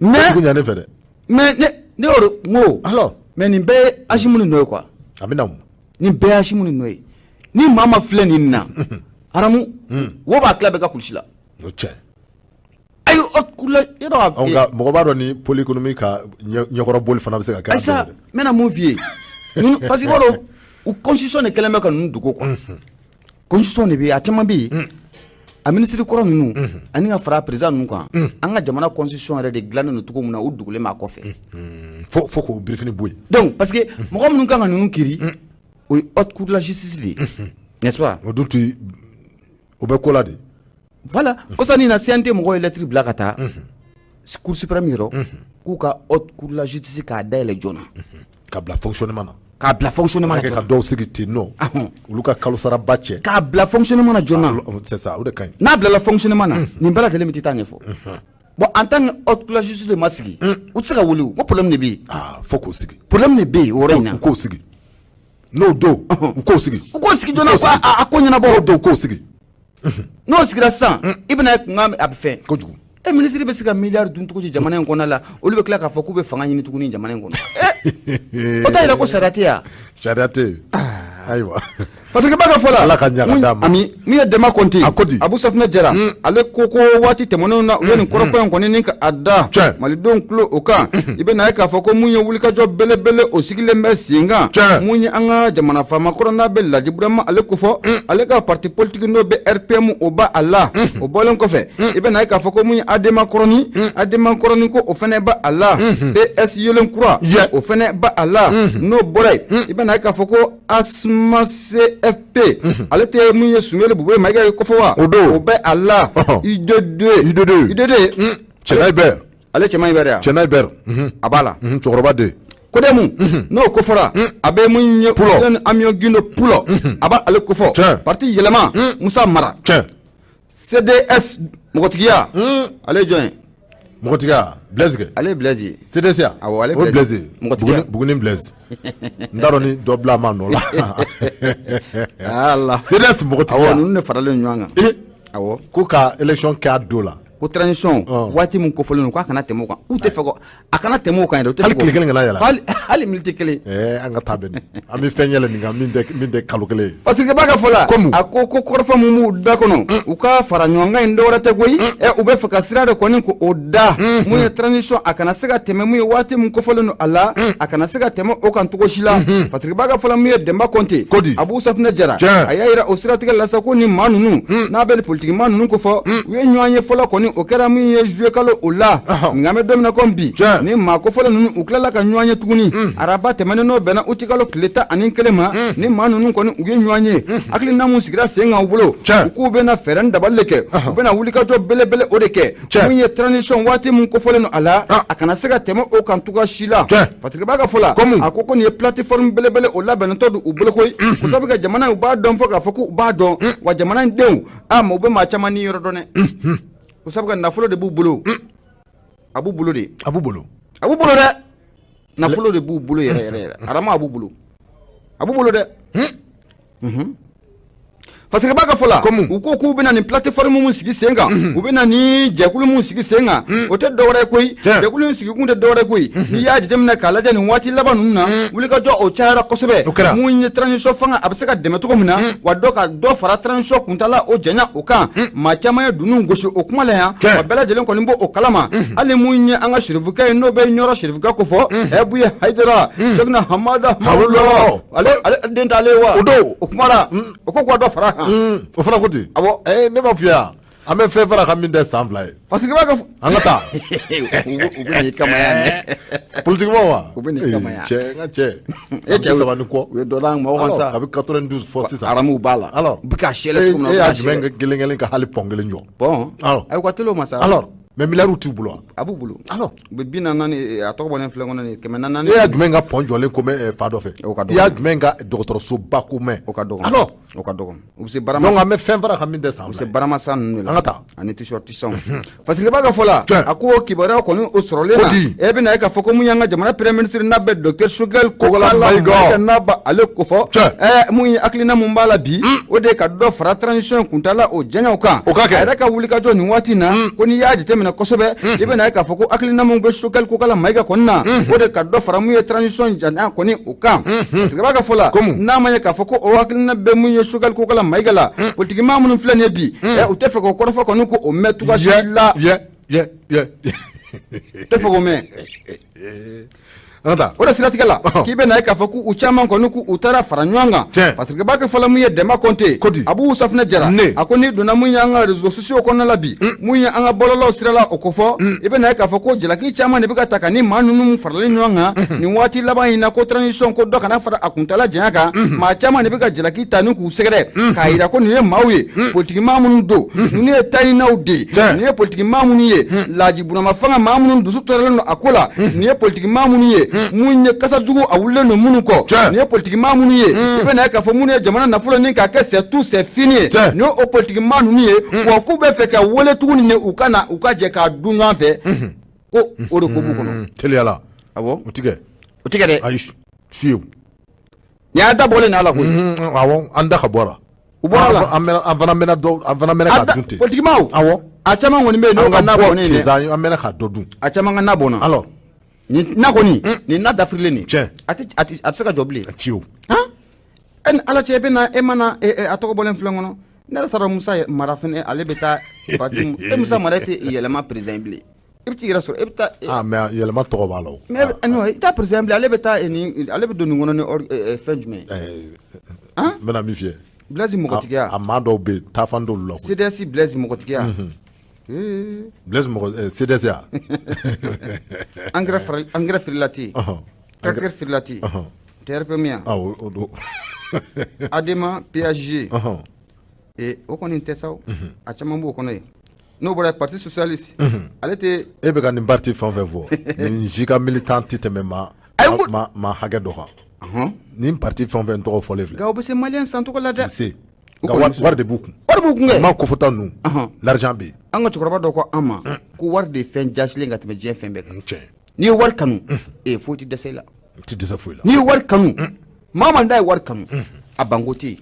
mais dugu ɲɛlen fɛ dɛ mais ne y'o de ŋo alors mais nin bɛɛ ye Asimu ni nɔ ye quoi a bɛ na mun nin bɛɛ ye Asimu ni nɔ ye ni maa ma filɛ nin na haramu wo b'a tila bɛɛ ka kulusi la o cɛ ayi nka mɔgɔ b'a dɔn ni pôle économique ka ɲɛkɔrɔ boli fana bɛ se ka kɛ ayisa n bɛna mun f'i ye parce que i b'a dɔn u constitution de kɛlen bɛ ka ninnu dogo quoi constitution de bɛ yen a caman bɛ yen a ministre kɔrɔ ninnu ani ka fara président ninnu kan an ka jamana constitution yɛrɛ de dilannen don cogo min na u dogolen b'a kɔfɛ fo k'o birifini bɔ yen donc parce que mɔgɔ minnu kan ka ninnu kiiri o ye haute cour de la justice de ye n'est-ce pas o dun ti o bɛ ko la de voilà kosani na CNT mɔgɔw ye lettre bila ka taa cour suprême yɔrɔ k'u ka haute cour de la justice k'a dayɛlɛ joona ka bila fonctionnement na k'a bila fonctionnement na joona ka dɔw sigi ten nɔ olu ka kalo sara ba cɛ k'a bila fonctionnement na joona c'est ça o de ka ɲi n'a bilala fonctionnement na nin bɛɛ lajɛlen bɛ t'i ta ɲɛfɔ bon en tant que haute cour de la justice de ma sigi u tɛ se ka wuli o ko problème de bɛ yen fo k'o sigi problème de bɛ yen o yɔrɔ in na u k'o sigi n'o don u k'o sigi joona ko a ko ɲɛnabɔ o don u k'o sigi n'o sigira sisan i bɛna ye kunkan a bɛ fɛn kojugu ministre bɛ se ka miliyari dun cogo di jamana in kɔnɔna la olu bɛ tila k'a fɔ k'u bɛ fanga ɲini tuguni jamana in kɔnɔ o ta ila ko sariya Chariate. Aïwa. Parce que baga fola ala ka ɲaga d'a ma ami mi ye dema konti a ko di Abu Safina Jara ale ko waati tɛmɛnenw na u ye nin kɔrɔfɔ in kɔni ni ka a da malidenw tulo o kan i bɛ na ye k'a fɔ ko mun ye wulikajɔ belebele o sigilen bɛ sen kan mun ye an ka jamana faama kɔrɔ n'a bɛ Laji Burama ale ko fɔ ale ka parti politique n'o bɛ RPM o ba a la o bɔlen kɔfɛ i bɛ na ye k'a fɔ ko mun ye Adema Kɔrɔni ko o fɛnɛ ba a la PS Yelen Kura o fɛnɛ ba a la n'o bɔra yen i bɛ na ye k'a fɔ ko Asma FP ale tɛ mun ye Sunjata Bube Mayiga ye kɔfɛ wa o bɛ a la IDD Cɛnay Bɛr ale cɛman bɛ yan Cɛnay Bɛr a b'a la cɛkɔrɔba de kodemu n'o kofɔra a bɛ mun ye Hussein Amion Gindo Pulo a b'a ale kofɔ parti yɛlɛma Musa Mara CDS mɔgɔtigiya ale jɔn ye mɔgɔtigiya Blaise ale Blaise CDS awɔ ale Blaise mɔgɔtigiya Buguni Blaise n t'a dɔn ni dɔ bila ma nɔ la Allah CDS mɔgɔtigiya awɔ ninnu de faralen ɲɔgɔn kan awɔ ko ka élection kɛ a don la ko transition waati mun kofɔlen don k'a kana tɛmɛ o kan u tɛ fɛ ko a kana tɛmɛ o kan yɛrɛ hali tile kelen kana yala hali minute kelen an ka taa bɛn an bɛ fɛn yɛlɛ nin kan min tɛ kalo kelen ye parce que b'a ka fɔ la a ko kɔrɔfɔ mun b'u da kɔnɔ u ka fara ɲɔgɔn kan in dɔwɛrɛ tɛ koyi u bɛ fɛ ka sira de kɔni ko o da mun ye transition a kana se ka tɛmɛ mun ye waati mun kofɔlen don a la a kana se ka tɛmɛ o kan cogo si la parce que b'a ka fɔ la mun ye Demba Konte Abu Safina Jara a y'a yira o siratigɛ la sa ko ni maa ninnu n'a bɛ politique maa ninnu ko fɔ u ye ɲɔgɔn ye fɔlɔ kɔni o kɛra min ye juillet kalo o la nka an bɛ don min na komi bi ni maa kofɔlen ninnu u tilala ka ɲɔgɔn ye tuguni araba tɛmɛnen n'o bɛnna uti kalo tile 11 ma ni maa ninnu kɔni u ye ɲɔgɔn ye hakilina mun sigira sen kan u bolo u k'u bɛna fɛɛrɛ ni dabali de kɛ u bɛna wulikajɔ belebele o de kɛ mun ye transition waati mun kofɔlen don a la a kana se ka tɛmɛ o kan cogoya si la Fatigi b'a ka fɔ la a ko nin ye plateforme belebele o labɛnnentɔ don u bolo koyi ko sabu ka jamana u b'a dɔn fɔ k'a fɔ k'u b'a dɔn wa jamana in denw ma u bɛ maa caman ni yɔrɔ dɔn dɛ ko sabu ka nafolo de b'u bolo a b'u bolo de a b'u bolo dɛ nafolo de b'u bolo yɛrɛ arama a b'u bolo dɛ parce que b'a ka fɔ la u ko k'u bɛna nin plateforme mun sigi sen kan u bɛna ni jɛkulu mun sigi sen kan o tɛ dɔwɛrɛ koyi jɛkulu in sigikun tɛ dɔwɛrɛ koyi n'i y'a jateminɛ k'a lajɛ nin waati laban ninnu na wulikajɔ o cayara kosɛbɛ mun ye transition fanga a bɛ se ka dɛmɛ cogo min na wa ka dɔ fara transition kuntala o janya o kan maa caman ye dunun gosi o kuma la yan wa bɛɛ lajɛlen kɔni b'o kalama hali mun ye an ka serifukɛ ye n'o bɛ ɲɔrɔ serifukɛ ko fɔ Buye Hayidara Sɛgina Hamada ale den t'ale wa o don o kuma la o ko k'a dɔ fara o fana ko ten ne b'a f'i yan an bɛ fɛn fara ka min tɛ san 2 ye parce que b'a ka an ka taa u bɛ nin kamaya politique ma wa u bɛ nin kamaya cɛ n ka cɛ saba ni kɔ u ye dɔ d'an ma o sa a bɛ 92 fɔ sisan aramuw b'a la alors u bɛ ka sɛlɛ cogo min na e y'a jumɛn kelen ka hali pɔn kelen jɔ bon ayi ka teli o ma sa alors mais miliyariw t'u bolo wa a b'u bolo alors u bɛ 40 a tɔgɔ bɔlen filɛ kɔnɔ nin 400 e y'a jumɛn ka pɔn jɔlen ko mɛn fa dɔ fɛ i y'a jumɛn ka dɔgɔtɔrɔsoba ko mɛn o ka dɔgɔ alors o ka dɔgɔ u bɛ se barama donc an bɛ fɛn fara ka min tɛ san 2 u bɛ se baramasa ninnu de la an ka taa ani t-shirt parce que b'a ka fɔ la a ko kibaruya kɔni o sɔrɔlen na e bɛ na ye k'a fɔ ko mun y'an ka jamana premier ministre n'a bɛ docteur Choguel Kokala Mayiga n'a ba ale ko fɔ mun ye hakilina mun b'a la bi o de ye ka dɔ fara transition kuntala o janyaw kan a yɛrɛ ka wulikajɔ nin waati na ko n'i y'a jateminɛ kosɛbɛ i bɛ na ye k'a fɔ ko hakilina mun bɛ Choguel Kokala Mayiga kɔni na o de ka dɔ fara mun ye transition janya kɔni o kan parce que b'a ka fɔ la n'a ma ye k'a fɔ ko o hakilina bɛ mun ye Choguel Kokala Mayiga la politique maa minnu filɛ nin ye bi u tɛ fɛ k'o kɔrɔfɔ kɔni ko o mɛn cogoya si la tɛ fɛ k'o mɛn o de siratigɛ la k'i bɛ na ye k'a fɔ k'u caman kɔni k'u taara fara ɲɔgɔn kan parce que b'a kɛ fɔlɔ mun ye Demba Konte Abu Safina Jara a ko n'i donna mun ye an ka réseaux sociaux kɔnɔna la bi mun ye an ka bɔlɔlɔw sira la o ko fɔ i bɛ na ye k'a fɔ ko jalaki caman de bɛ ka ta ka ni maa ninnu faralen ɲɔgɔn kan nin waati laban in na ko transition ko dɔ kana fara a kuntala janya kan maa caman de bɛ ka jalaki ta ni k'u sɛgɛrɛ k'a yira ko nin ye maaw ye politique maa minnu don ninnu ye tayinaw de nin ye politique maa minnu ye Laji Burama fanga maa minnu dusu tɔɔrɔlen don a ko la nin ye politique maa minnu ye mun ye kasa jugu a wulilen don minnu kɔ nin ye politique maa minnu ye i bɛ na ye k'a fɔ minnu ye jamana nafolo ni k'a kɛ c'est tout c'est fini ye nin ye o politique maa ninnu ye wa k'u bɛ fɛ ka wele tuguni de u ka na u ka jɛ k'a dun ɲɔgɔn fɛ ko o de ko b'u kɔnɔ teliyala awɔ o tigɛ dɛ ayi fiyewu nin y'a dabɔlen n'a la koyi awɔ an da ka bɔra u bɔra la an fana mɛna ka dun ten politique maaw awɔ a caman kɔni bɛ yen n'o ka na bɔnnen dɛ an mɛna ka dɔ dun a caman ka na bɔnna alors ni na koni ni na dafrile ni ati saka jobli tiyo en ala chebe na emana atoko bolen flangono na sara Musa marafene ale beta parti Musa marete yelema president ibti rasul ibta mais yelema to balo mais non ita president ale beta ni ale be donu ngono fin du mai mena mi fie Blaise Mokotikia amado be tafando lo CDC Blaise Mokotikia Blaise Moko CDC engrais filati engrais filati TRP mia Adema PHG et au qu'on intéresse à chamambo qu'on est no bora parti socialiste elle était e be kan parti fon vevo ni jika militant titemema ma hagedo ha ni parti fon 23 fo level ga obese malien santo ko la da c'est war de beaucoup ma ko fota nu l'argent be anga chukura do ko ama ko war de fen jasle ngati be je fen be ni war kanu e foti de sela ti de sa fuila ni war kanu mama ndai war kanu abangoti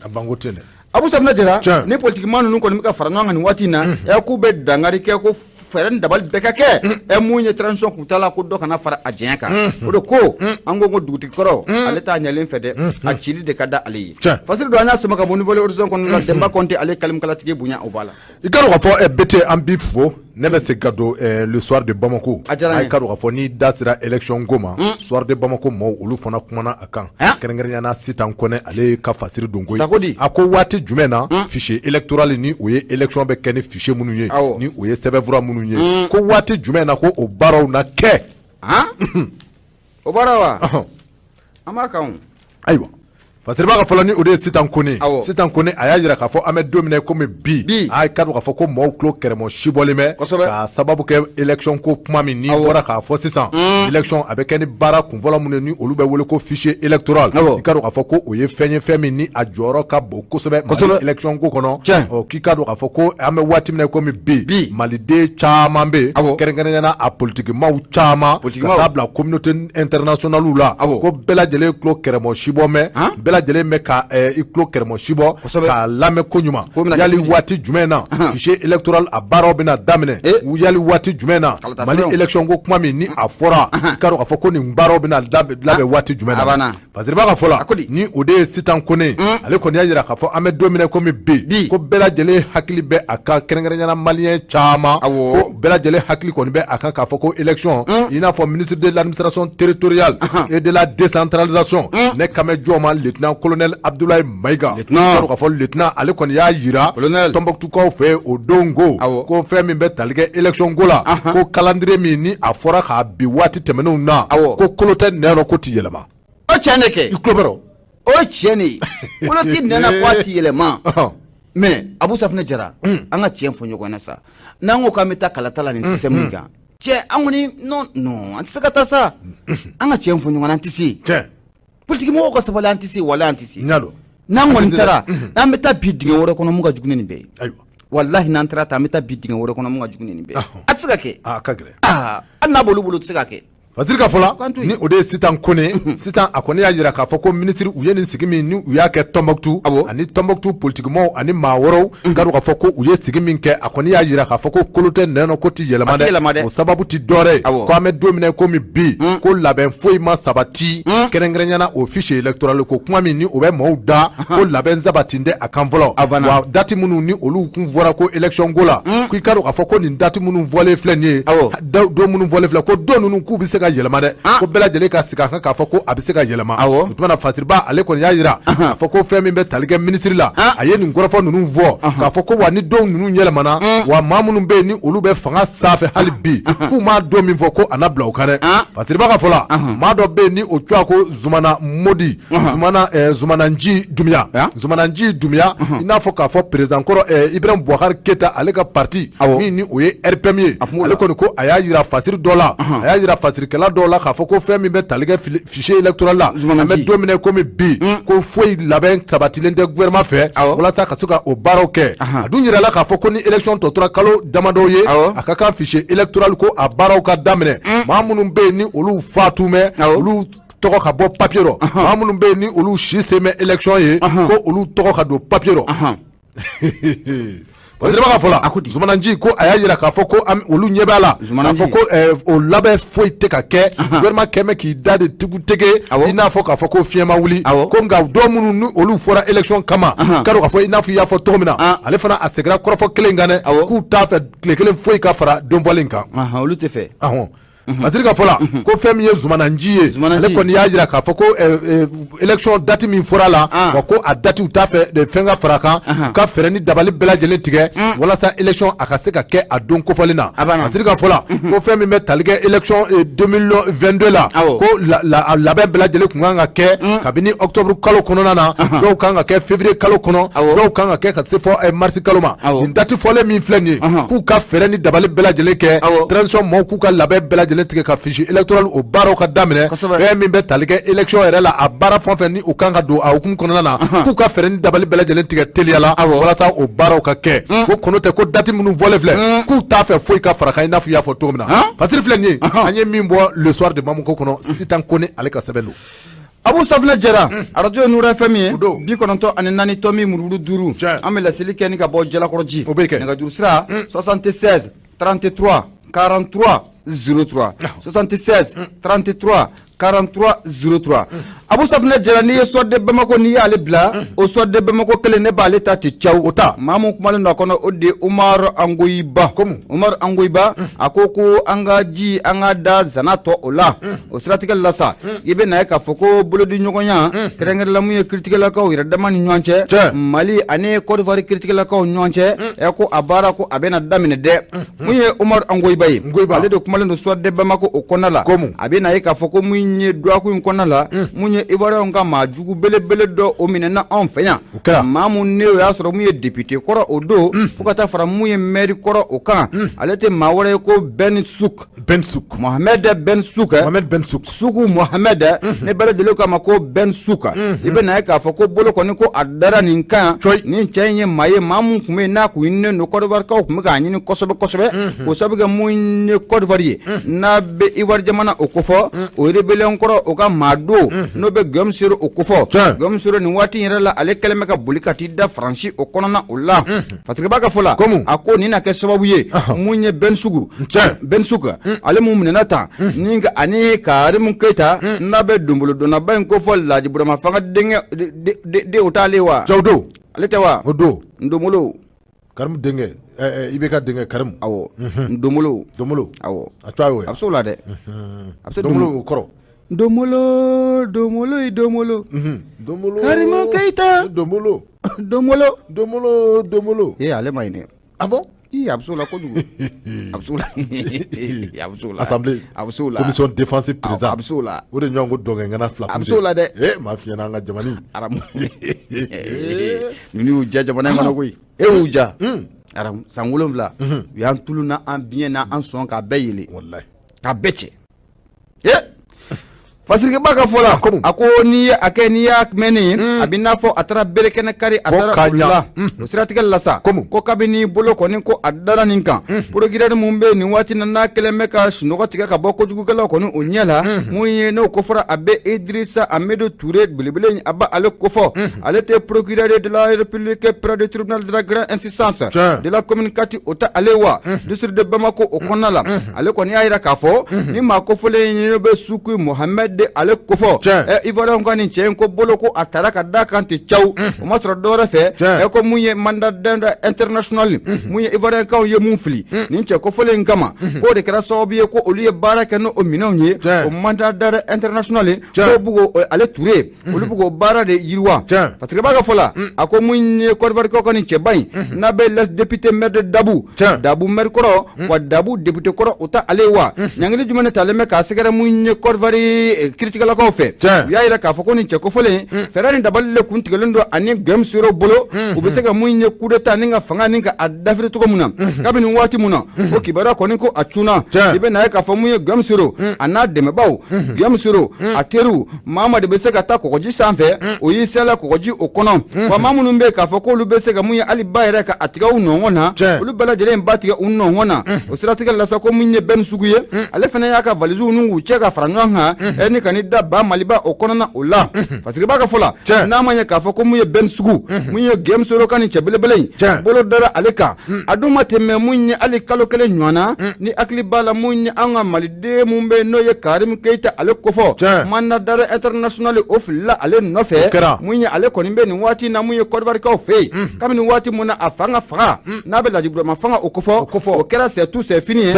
ne abu sabna jira ne politiquement nous ko mika faranga ngani watina e ku be dangari ke ko feren dabal bekake e munye transition ku tala ko do kana fara ajenka o do ko ango ngo duti koro ale ta nyalen fede a chili de kada ali fasir do anya sama ka bonu vole horizon kon la demba konte ale kalim kala tige bunya obala ikaro ka fo e bete ambifo nebe se gado le soir de Bamako ay karo ka fo ni dasira election goma soir de Bamako mo ulu fona kumana akan kerengernya na sitan kone ale ka fasir dongo ako wati jumena fichier électoral ni oye election be kene fichier munu ye ni oye sebevra munu ye ko wati jumena ko o baraw na ke o barawa amaka on aywa fasirba ka folani ode sitan kone aya yira ka fo ame dominer comme bi ay kadu ka fo ko mo klo keremo shibolime ka sababu ke election ko kuma mi ni bora ka fo sisan election avec ni bara kun vola mun ni olu be wole ko fichier électoral kadu ka fo ko oye fenye femi ni ajoro ka bo kosobe election ko kono o ki kadu ka fo ko ame wati mine comme bi malide chamambe kerengene na a politique ma u chama ka tabla communauté internationale la ko bela jele klo keremo shibome jele me ka iklo kermo shibo ka lame konyuma yali wati jumena fichier électoral a baro bina damine yali wati jumena mali election go kuma mi ni afora karo ka foko ni baro bina labe wati jumena bazirba ka fola ni ode sitan kone ale koni yira ka fo ame domine ko mi bi ko bela jele hakili be aka kerengere na malien chama ko bela jele hakili koni be aka ka foko election ina fo ministre de l'administration territoriale et de la décentralisation ne kame joma lieutenant colonel Abdoulaye Maïga ka fo lieutenant ale koni ya yira Tombouctou ko fe odongo ko fe min be talige election gola ko calendrier mi ni afora ka bi wati temenu na ko kolote neno ko ti yelema o cheneke iklobero o cheni kolote nena ko ti yelema mais Abou Safna Jara anga chien fo nyoko na sa nango kameta kalatala ni système ga che angoni non antisaka sa anga chien fo nyoko na antisi politique mo ko sabala antisi wala antisi nalo nango ntara na meta bidinga wore kono muga jugune ni be aywa wallahi nan tara ta meta bidinga wore kono muga jugune ni be atsaka ke kagre anna bolu tsaka ke Fazirika fola ni ode sitan kone sitan akone ya yira ka foko ministre uye ni sigimi ni uya ke Tombouctou ani Tombouctou politiquement ani maworo garu ka foko uye sigimi ke akone ya yira ka foko kolote neno koti yelamade o sababu ti dore ko ame domine ko mi bi ko laben foi ma sabati kerengrenya na fichier électoral ko kuma mi ni obe mawda ko laben zabatinde akanvolo wa dati munu ni olu kun vora ko election gola ku garu ka foko ni dati munu voler flenie do munu voler fle ko do nunu ku bi se yelema de ko bela jele ka sika kan ka foko abise ka yelema tuma na fatirba ale ko ya yira foko femi be talige ministre la aye ni ngorofo nunu vo ka foko wa ni don nunu yelema na wa mamunu be ni olu be fanga safe halibi ku ma do mi vo ko anabla o kare fatirba ka fola ma do be ni o twa ko zumana modi zumana nji dumia ina fo ka fo president koro Ibrahim Boubacar Keita ale ka parti ni o ye RPM ale ko aya yira fasir dola aya yira fasir la dola ka foko femi be talige fichier électoral la me dominer comme bi ko foi laben tabatilen de gouvernement fait wala sa kasuka o baroke adunyira la ka foko ni election totora kalo damado ye akaka fichier électoral ko a baroka damene mamunu be ni olu fatume olu toko ka bo papiero mamunu be ni olu système élection ye ko olu toko ka do papiero parce que ba fola Zumananji ko aya yira ka fɔ ko olu ɲɛ b'a la ka fɔ ko o labɛn foyi tɛ ka kɛ gouvernement kɛmɛ k'i da de tugu tege i n'a fɔ k'a fɔ ko fiɲɛ ma wuli ko nka dɔ minnu ni olu fɔra élection kama k'a ka fɔ i n'a fɔ i y'a fɔ cogo min na ale fana a seginna kɔrɔfɔ kelen kan dɛ k'u t'a fɛ tile kelen foyi ka fara donfɔlen kan olu tɛ fɛ Matiri ka fɔla ko fɛn min ye Zumananji ye ale kɔni y'a jira k'a fɔ ko élection date min fɔra la wa ko a date u t'a fɛ fɛn ka fara kan ka fɛɛrɛ ni dabali bɛɛ lajɛlen tigɛ walasa élection a ka se ka kɛ a don kofɔlen na Matiri ka fɔla ko fɛn min bɛ tali kɛ élection 2022 la ko labɛn bɛɛ lajɛlen kun kan ka kɛ kabini octobre kalo kɔnɔna na dɔw kan ka kɛ février kalo kɔnɔ dɔw kan ka kɛ ka se fɔ mars kalo ma nin date fɔlen min filɛ nin ye k'u ka fɛɛrɛ ni dabali bɛɛ lajɛlen kɛ transition mɔɔw k'u ka labɛn bɛɛ lajɛlen tigɛ ka fiche électoral o baaraw ka daminɛ fɛn min bɛ tali kɛ élection yɛrɛ la a baara fɛn fɛn ni u kan ka don a hukumu kɔnɔna na k'u ka fɛɛrɛ ni dabali bɛɛ lajɛlen tigɛ teliya la walasa o baaraw ka kɛ ko kɔnɔ tɛ ko date minnu fɔlen filɛ k'u t'a fɛ foyi ka fara kan i n'a fɔ i y'a fɔ cogo min na Pasiri filɛ nin ye an ye min bɔ le soir de Mamuko kɔnɔ Sitan Kone ale ka sɛbɛn don Abu Safinɛ Jara radio ye Nura FM ye 94 tɔmi muruburu 5 an bɛ laseli kɛ ni ka bɔ Jalakɔrɔji nɛgɛjuru sira 76 33 43 03 76 33 43 03 Abu Safinɛ Jara n'i ye Soir de Bamako n'i y'ale bila o Soir de Bamako kelen ne b'ale ta ti caw o ta maa mun kumalen don a kɔnɔ o de Umar Angoyiba Umar Angoyiba a ko an ka ji an ka da zana tɔ o la o siratigɛ la sa i bɛ na ye k'a fɔ ko bolodi ɲɔgɔnya kɛrɛnkɛrɛnla mun ye kiritigɛlakaw yɛrɛ dama ni ɲɔgɔn cɛ Mali ani Côte d'Ivoire kiritigɛlakaw ɲɔgɔn cɛ ko a baara ko a bɛna daminɛ dɛ mun ye Umar Angoyiba ye ale de kumalen don Soir de Bamako o kɔnɔna la a bɛ na ye k'a fɔ ko mun ye duwaku in kɔnɔna la mun ye Ivoirien ka maa jugu belebele dɔ o minɛna anw fɛ yan maa mun ne o y'a sɔrɔ mun ye député kɔrɔ o don fo ka taa fara mun ye maire kɔrɔ o kan ale tɛ maa wɛrɛ ye ko Ben Souk Mohamed Ben Souk Suku Mohamed ne bɛɛ lajɛlen k'a ma ko Ben Souk i bɛ na ye k'a fɔ ko bolo kɔni ko a dara nin kan nin cɛ in ye maa ye maa mun tun bɛ yen n'a kun ɲininen don Côte d'Ivoirekaw tun bɛ k'a ɲini kosɛbɛ kosɛbɛ k'o sababu kɛ mun ye Côte d'Ivoire ye n'a bɛ Ivoire jamana o kofɔ o rebellion kɔrɔ o ka maa don n'o bɛ Guillaume Soro o kofɔ Guillaume Soro nin waati yɛrɛ la ale kɛlen bɛ ka boli ka t'i da Faransi o kɔnɔna o la Fatigaba ka fɔ la a ko nin na kɛ sababu ye mun ye Ben Souk ale mun minɛna tan ni ani Karimu Keita n'a bɛ donbolo donnaba in kofɔ Ladi Burama Fanga denkɛ de o t'ale wa ale tɛ wa Ndomolo Karimu denkɛ i bɛ ka denkɛ Karimu awɔ Ndomolo awɔ a to a ye a bɛ se o la dɛ a bɛ se Ndomolo o kɔrɔ Domolo Karimu Keita Domolo ale ma ɲinɛ ah bon a bɛ se o la kojugu assemblée commission défensive président a bɛ se o la o de ɲɔgɔn ko dɔnkɛŋana fila a bɛ se o la dɛ maa fiɲɛna an ka jamana aramu ninnu y'u ja jamana in kɔnɔ koyi y'u ja aramu san 7 u y'an tulu na an biɲɛ na an sɔn k'a bɛɛ yele k'a bɛɛ cɛ Fasiriba ka fɔ la a ko n'i ye a kɛ n'i y'a mɛnni a bɛ n'a fɔ a taara berekɛnɛ kari a taara olu la o siratigɛ la sa ko kabini bolo kɔni ko a dara nin kan procureur mun bɛ nin waati na n'a kɛlen bɛ ka sunɔgɔ tigɛ ka bɔ kojugukɛlaw kɔni o ɲɛ la mun ye n'o kofɔra a bɛ Idrissa Amidou Touré belebele a bɛ ale kofɔ ale tɛ procureur de la République près du tribunal de la grande instance de la commune Kati o tɛ ale wa district de Bamako o kɔnɔna la ale kɔni y'a jira k'a fɔ ni maa kofɔlen ɲɛ bɛ Suku Mohamed de ale kofɔ Ivoirien ka nin cɛ in ko bolo ko a taara ka da kan tɛ caw o ma sɔrɔ dɔwɛrɛ fɛ ko mun ye mandat d'arrêt international mun ye Ivoirien kaw ye mun fili nin cɛ kofɔlen in kama k'o de kɛra sababu ye ko olu ye baara kɛ n'o minɛnw ye o mandat d'arrêt international k'o b'o ale Touré olu b'o o baara de yiriwa Fatigaba ka fɔ la a ko mun ye Côte d'Ivoire kaw ka nin cɛba in n'a bɛ les député maire de Dabu maire kɔrɔ wa Dabu député kɔrɔ o ta ale wa ɲangili jumɛn de talen bɛ k'a sɛgɛrɛ mun ye Côte d'Ivoire critique-lakaw fɛ u y'a jira k'a fɔ ko nin cɛ kofɔlen fɛɛrɛ ni dabali le kun tigɛlen don ani Guillaume Soro bolo u bɛ se ka mun ye coup d'état ni ka fanga ni ka a dafiri cogo mun na kabini waati mun na o kibaruya kɔni ko a cunna i bɛ na ye k'a fɔ mun ye Guillaume Soro a n'a dɛmɛbaw Guillaume Soro a teriw maa ma de bɛ se ka taa kɔgɔji sanfɛ o y'i sela kɔgɔji o kɔnɔ wa maa minnu bɛ k'a fɔ k'olu bɛ se ka mun ye hali ba yɛrɛ ka a tigɛ u nɔngɔn na olu bɛɛ lajɛlen ba tigɛ u nɔngɔn na o siratigɛ la sa ko mun ye Ben Souk ye ale fana y'a ka valise n'u cɛ ka fara ɲɔgɔn kan ɲini ka ni da ba maliba o kɔnɔna o la parce que b'a ka fɔ la n'a ma ɲɛ k'a fɔ ko mun ye Ben Sugu mun ye Game Soro ka ni cɛ belebele in bolo dara ale kan a dun ma tɛmɛ mun ye hali kalo kelen ɲɔgɔnna ni hakili b'a la mun ye an ka maliden mun bɛ n'o ye Karim Keita ale kofɔ mandat d'arrêt international o filila ale nɔfɛ mun ye ale kɔni bɛ nin waati na mun ye Côte d'Ivoire kaw fɛ yen kabini waati mun na a fanga faga n'a bɛ Laji Burama fanga o kofɔ o kɛra c'est tout c'est fini ye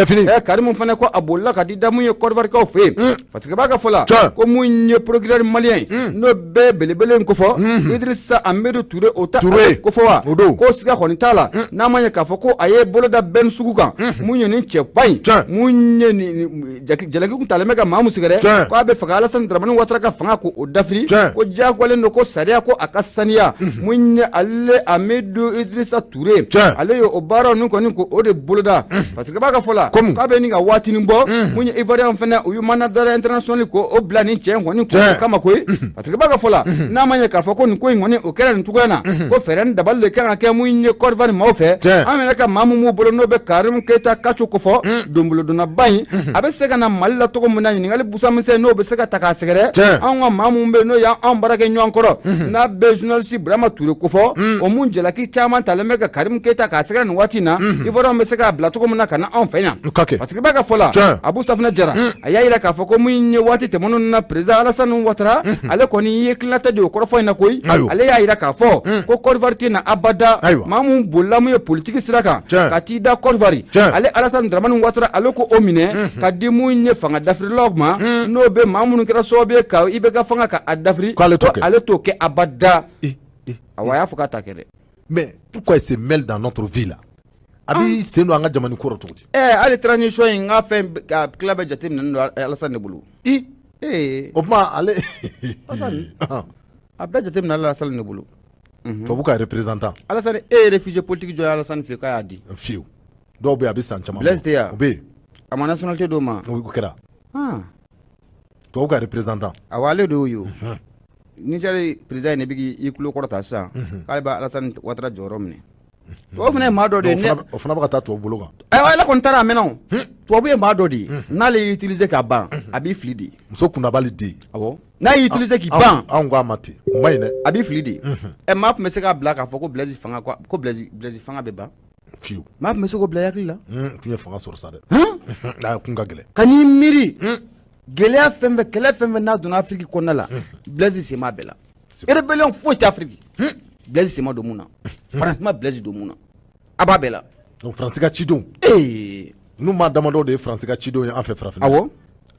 Karim fana ko a bolila ka di da mun ye Côte d'Ivoire kaw fɛ yen parce que b'a ka fɔ la ko mun ye procureur malien n'o bɛɛ belebele in kofɔ Idrissa Ahmedou Touré o ta kofɔ wa ko siga kɔni t'a la n'a ma ɲɛ k'a fɔ ko a ye bolo da Ben Sugu kan mun ye nin cɛba in mun ye nin jalaki kun talen bɛ ka maa mun sɛgɛrɛ ko a bɛ fɛ ka Alassane Dramane Ouattara ka fanga ko o dafiri ko diyagoyalen don ko sariya ko a ka saniya mun ye ale Ahmedou Idrissa Touré ale ye o baaraw nin kɔni ko o de boloda parce que b'a ka fɔ la k'a bɛ nin ka waatinin bɔ mun ye Ivoirien fana u ye mandat d'arrêt international ko o bila nin cɛ in kɔni ko o kama koyi parce que b'a ka fɔ la n'a ma ɲɛ k'a fɔ ko nin ko in kɔni o kɛra nin cogoya na ko fɛɛrɛ ni dabali de kan ka kɛ mun ye Côte d'Ivoire maaw fɛ an yɛrɛ ka maa mun b'u bolo n'o bɛ Karim Keita kaco kofɔ donbolodonnaba in a bɛ se ka na Mali la cogo min na ɲininkali busamisɛn n'o bɛ se ka ta k'a sɛgɛrɛ anw ka maa mun bɛ n'o y'an baarakɛ ɲɔgɔn kɔrɔ n'a bɛ journaliste Burama Touré kofɔ o mun jalaki caman talen bɛ ka Karim Keita k'a sɛgɛrɛ nin waati na Ivoirien bɛ se k'a bila cogo min na ka na anw fɛ yan parce que b'a ka fɔ la Abu Safinɛ Jara a y'a yira k'a fɔ ko mun ye waati tɛmɛnenw na président Alassane Ouattara ale kɔni ye kilanata de o kɔrɔfɔ in na koyi ale y'a yira k'a fɔ ko Côte d'Ivoire tɛ na abada maa mun bolila mun ye politique sira kan ka t'i da Côte d'Ivoire ale Alassane Dramane Ouattara ale ko o minɛ ka di mun ye fanga dafirilaw ma n'o bɛ maa minnu kɛra sababu ye ka IBK fanga ka a dafiri ko ale t'o kɛ abada awa a y'a fɔ k'a ta kɛ dɛ mais pourquoi il se mêle dans notre vie là a b'i sen don an ka jamana kɔrɔ cogo di hali transition in n ka fɛn ka tila bɛ jateminɛ don Alassane de bolo o tuma ale a bɛɛ jateminɛ Alassane de bolo tubabu ka représentant Alassane e ye réfugié politique jɔ Alassane fɛ k'a y'a di fiyewu dɔw bɛ yen a bɛ san caman Blaise tɛ yan o bɛ yen a ma nationalité d'o ma o kɛra tubabu ka représentant awa ale de y'o ye o Niger président ne bɛ k'i tulo kɔrɔta sisan k'ale bɛ Alassane Ouattara jɔyɔrɔ minɛ o fana ye maa dɔ de ye o fana bɛ ka taa tubabu bolo kan ayiwa ala kɔni taara a mɛnna o tubabu ye maa dɔ de ye n'ale y'i utiliser ka ban a b'i fili de muso kunnabali den awɔ n'a y'i utiliser k'i ban anw ko a ma ten o man ɲi dɛ a b'i fili de maa tun bɛ se k'a bila k'a fɔ ko Blaise fanga ko Blaise fanga bɛ ban fiyewu maa tun bɛ se k'o bila i hakili la tun ye fanga sɔrɔ sa dɛ a kun ka gɛlɛn ka n'i miiri gɛlɛya fɛn fɛn kɛlɛ fɛn fɛn n'a donna Afiriki kɔnɔna la Blaise sen b'a bɛɛ la rébellion foyi tɛ Afiriki Blaise sen ma don mun na France ma Blaise don mun na a b'a bɛɛ la donc France ka cidenw ninnu maa damadɔ de ye France ka cidenw ye an fɛ farafinna awɔ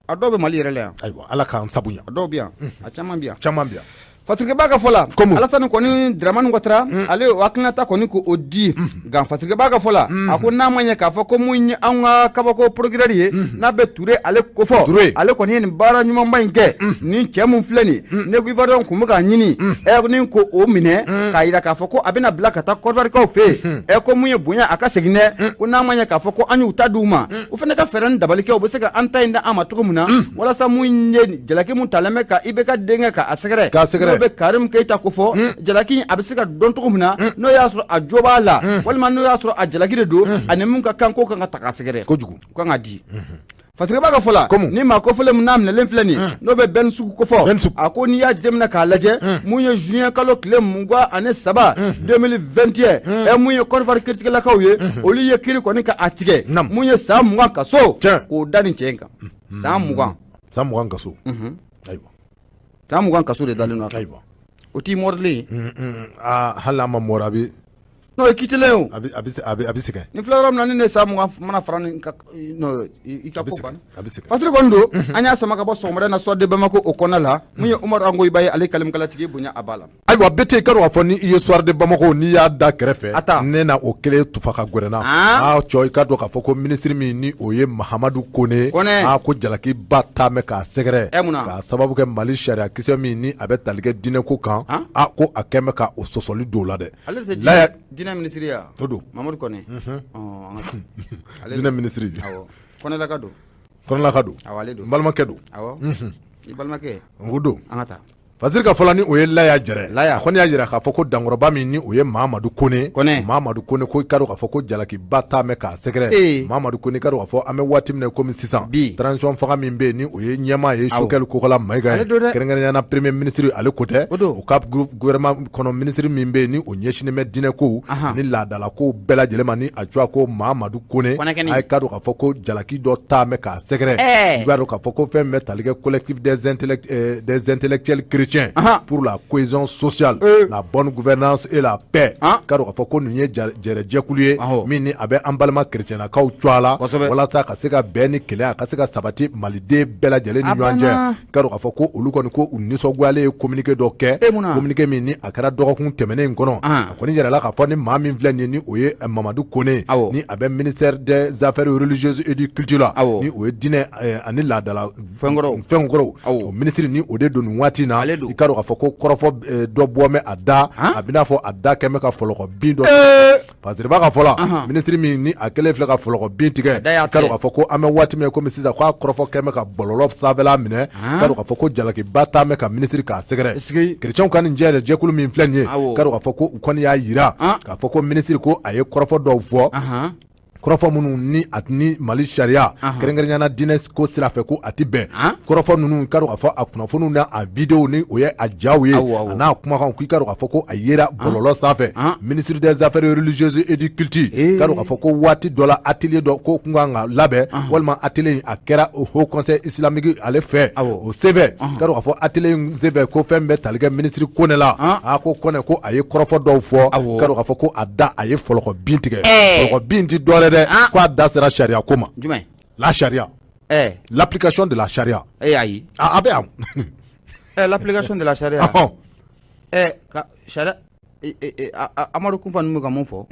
a dɔw bɛ Mali yɛrɛ la yan ayiwa ala k'an sabu ɲa a dɔw bɛ yan a caman bɛ yan caman bɛ yan Faseke b'a ka fɔ la Alassane kɔni Dramane Ouattara ale o hakilinata kɔni k'o di nka Faseke b'a ka fɔ la a ko n'a ma ɲɛ k'a fɔ ko mun ye an ka kabako procureur ye n'a bɛ Touré ale kofɔ ale kɔni ye nin baara ɲumanba in kɛ nin cɛ mun filɛ nin ne ko Ivoirien kun bɛ k'a ɲini ni ko o minɛ k'a jira k'a fɔ ko a bɛna bila ka taa Côte d'Ivoire kaw fɛ yen ko mun ye bonya a ka segin dɛ ko n'a ma ɲɛ k'a fɔ ko an y'u ta d'u ma o fana ka fɛɛrɛ ni dabali kɛ u bɛ se ka an ta in da an ma cogo min na walasa mun ye jalaki mun talen bɛ ka IBK denkɛ k'a sɛgɛrɛ n'o bɛ Karim Keita ko fɔ jalaki a bɛ se ka dɔn cogo min na n'o y'a sɔrɔ a jo b'a la walima n'o y'a sɔrɔ a jalaki de don ani mun ka kan k'o kan ka ta k'a sɛgɛrɛ kojugu u kan ka di Faseke b'a ka fɔ la ni maa kofɔlen mun n'a minɛlen filɛ nin n'o bɛ Ben Sugu kofɔ a ko n'i y'a jateminɛ k'a lajɛ mun ye juin kalo tile 23 2021 mun ye Côte d'Ivoire kiritigɛlakaw ye olu ye kiiri kɔni ka a tigɛ mun ye san 20 kaso k'o da nin cɛ in kan san 20 kaso ayiwa san 20 kaso de dalen don a kan o t'i mɔrilen hali n'a ma mɔri a bɛ n'o ye kitilen o a bɛ sɛgɛn ni filɛ yɔrɔ min na ni ne san 20 mana fara nin ka i ka ko banna a bɛ sɛgɛn Faseke kɔni don an y'a sama ka bɔ sɔgɔmada na Soir de Bamako o kɔnɔna la mun ye Umaru Angoyiba ye ale kalimkalatigi bonya a b'a la ayiwa bɛɛ tɛ k'a dɔn k'a fɔ ni i ye Soir de Bamako n'i y'a da kɛrɛfɛ ne na o kelen tufa ka gɛrɛnna cɔ i ka dɔn k'a fɔ ko minisiri min ni o ye Mahamadu Kone ko jalaki ba taa mɛn k'a sɛgɛrɛ k'a sababu kɛ Mali sariya kisɛ min ni a bɛ tali kɛ diinɛ ko kan ko a kɛ mɛn ka o sɔsɔli don o la dɛ diinɛ minisiri ya o don Mamadu Kone diinɛ minisiri Kɔnɛlaka don Kɔnɛlaka don awɔ ale don n balimakɛ don awɔ i balimakɛ o don an ka taa Faziri ka fɔlɔ ni o ye Laya Jɛrɛ a kɔni y'a jira k'a fɔ ko dankɔrɔba min ni o ye Mahamadu Kone ko i ka dɔn k'a fɔ ko jalakiba t'a mɛn k'a sɛgɛrɛ Mahamadu Kone i ka dɔn k'a fɔ an bɛ waati min na komi sisan transition fanga min bɛ yen ni o ye ɲɛmaa ye Sokɛli Kokala Mayiga ye kɛrɛnkɛrɛnnenya premier ministre ale ko tɛ o ka gouvernement kɔnɔ ministre min bɛ yen ni o ɲɛsinnen bɛ diinɛ kow ni laadala kow bɛɛ lajɛlen ma ni a cogoya ko Mahamadu Kone a ye ka dɔn k'a fɔ ko jalaki dɔ t'a mɛn k'a sɛgɛrɛ i b'a dɔn k'a fɔ ko fɛn bɛ tali kɛ collectif des intellectuels chrétiens pour la cohésion sociale la bonne gouvernance et la paix ka dɔn k'a fɔ ko nin ye jɛrɛjɛkulu ye min ni a bɛ an balima chrétiennakaw co a la walasa ka se ka bɛn ni kɛlɛ a ka se ka sabati maliden bɛɛ lajɛlen ni ɲɔgɔn cɛ ka dɔn k'a fɔ ko olu kɔni ko u nisɔngoyalen ye communiqué dɔ kɛ communiqué min ni a kɛra dɔgɔkun tɛmɛnen in kɔnɔ a kɔni yɛrɛla k'a fɔ ni maa min filɛ nin ye ni o ye Mamadou Kone ni a bɛ ministère des affaires religieuses et du culture la ni o ye diinɛ ani laadala fɛn kɔrɔw o ministre ni o de don nin waati na i ka dɔn k'a fɔ ko kɔrɔfɔ dɔ bɔmɛ a da a bɛ n'a fɔ a da kɛmɛ ka fɔlɔkɔ bin dɔ parce que b'a ka fɔlɔ ministre min ni a kɛlen filɛ ka fɔlɔkɔ bin tigɛ i ka dɔn k'a fɔ ko an bɛ waati min komi sisan k'a kɔrɔfɔ kɛmɛ ka bɔlɔlɔ sanfɛla minɛ i ka dɔn k'a fɔ ko jalakiba t'a mɛn ka ministre k'a sɛgɛrɛ chrétiens ka nin jɛkulu min filɛ nin ye i ka dɔn k'a fɔ ko u kɔni y'a yira k'a fɔ ko ministre ko a ye kɔrɔfɔ dɔw fɔ kɔrɔfɔ minnu ni Mali sariya kɛrɛnkɛrɛnnenya diinɛ ko sira fɛ ko a ti bɛn kɔrɔfɔ ninnu ka dɔn k'a fɔ a kunnafoniw n'a a vidéo ni o ye a jaw ye a n'a kumakanw k'i ka dɔn k'a fɔ ko a yera bɔlɔlɔ sanfɛ ministre des affaires religieuses et du culture ka dɔn k'a fɔ ko waati dɔ la atelier dɔ ko kun kan ka labɛn walima atelier in a kɛra haut conseil islamique ale fɛ o sɛbɛn ka dɔn k'a fɔ atelier in sɛbɛn ko fɛn bɛ tali kɛ ministre Kone la ko Kone ko a ye kɔrɔfɔ dɔw fɔ ka dɔn k'a fɔ ko a da a ye fɔlɔkɔ bin tigɛ fɔlɔkɔ bin ti dɔwɛrɛ dɛ ko a da sera charia ko ma la charia l'application de la charia ayi a bɛ yan l'application de la charia ka charia Amadu Kunfa ninnu bɛ ka mun fɔ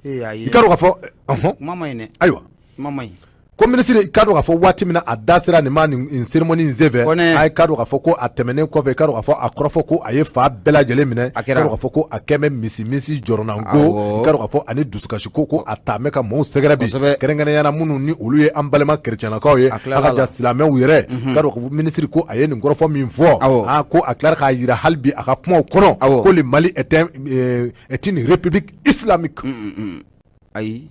i ka dɔn k'a fɔ kuma ma ɲi dɛ ayiwa kuma ma ɲi ko ministre i ka dɔn k'a fɔ waati min na a da sera nin ma nin cérémonie in senfɛ a ye ka dɔn k'a fɔ ko a tɛmɛnen kɔfɛ i ka dɔn k'a fɔ a kɔrɔfɔ ko a ye fa bɛɛ lajɛlen minɛ i ka dɔn k'a fɔ ko a kɛn bɛ misi jɔrɔnanko i ka dɔn k'a fɔ ani dusukasi ko a ta mɛ ka maaw sɛgɛrɛ bi kɛrɛnkɛrɛnnenya minnu ni olu ye an balima chrétiennakaw ye a ka ja silamɛw yɛrɛ i ka dɔn k'a fɔ ministre ko a ye nin kɔrɔfɔ min fɔ ko a tilara k'a yira hali bi a ka kumaw kɔnɔ ko le Mali est une république islamique ayi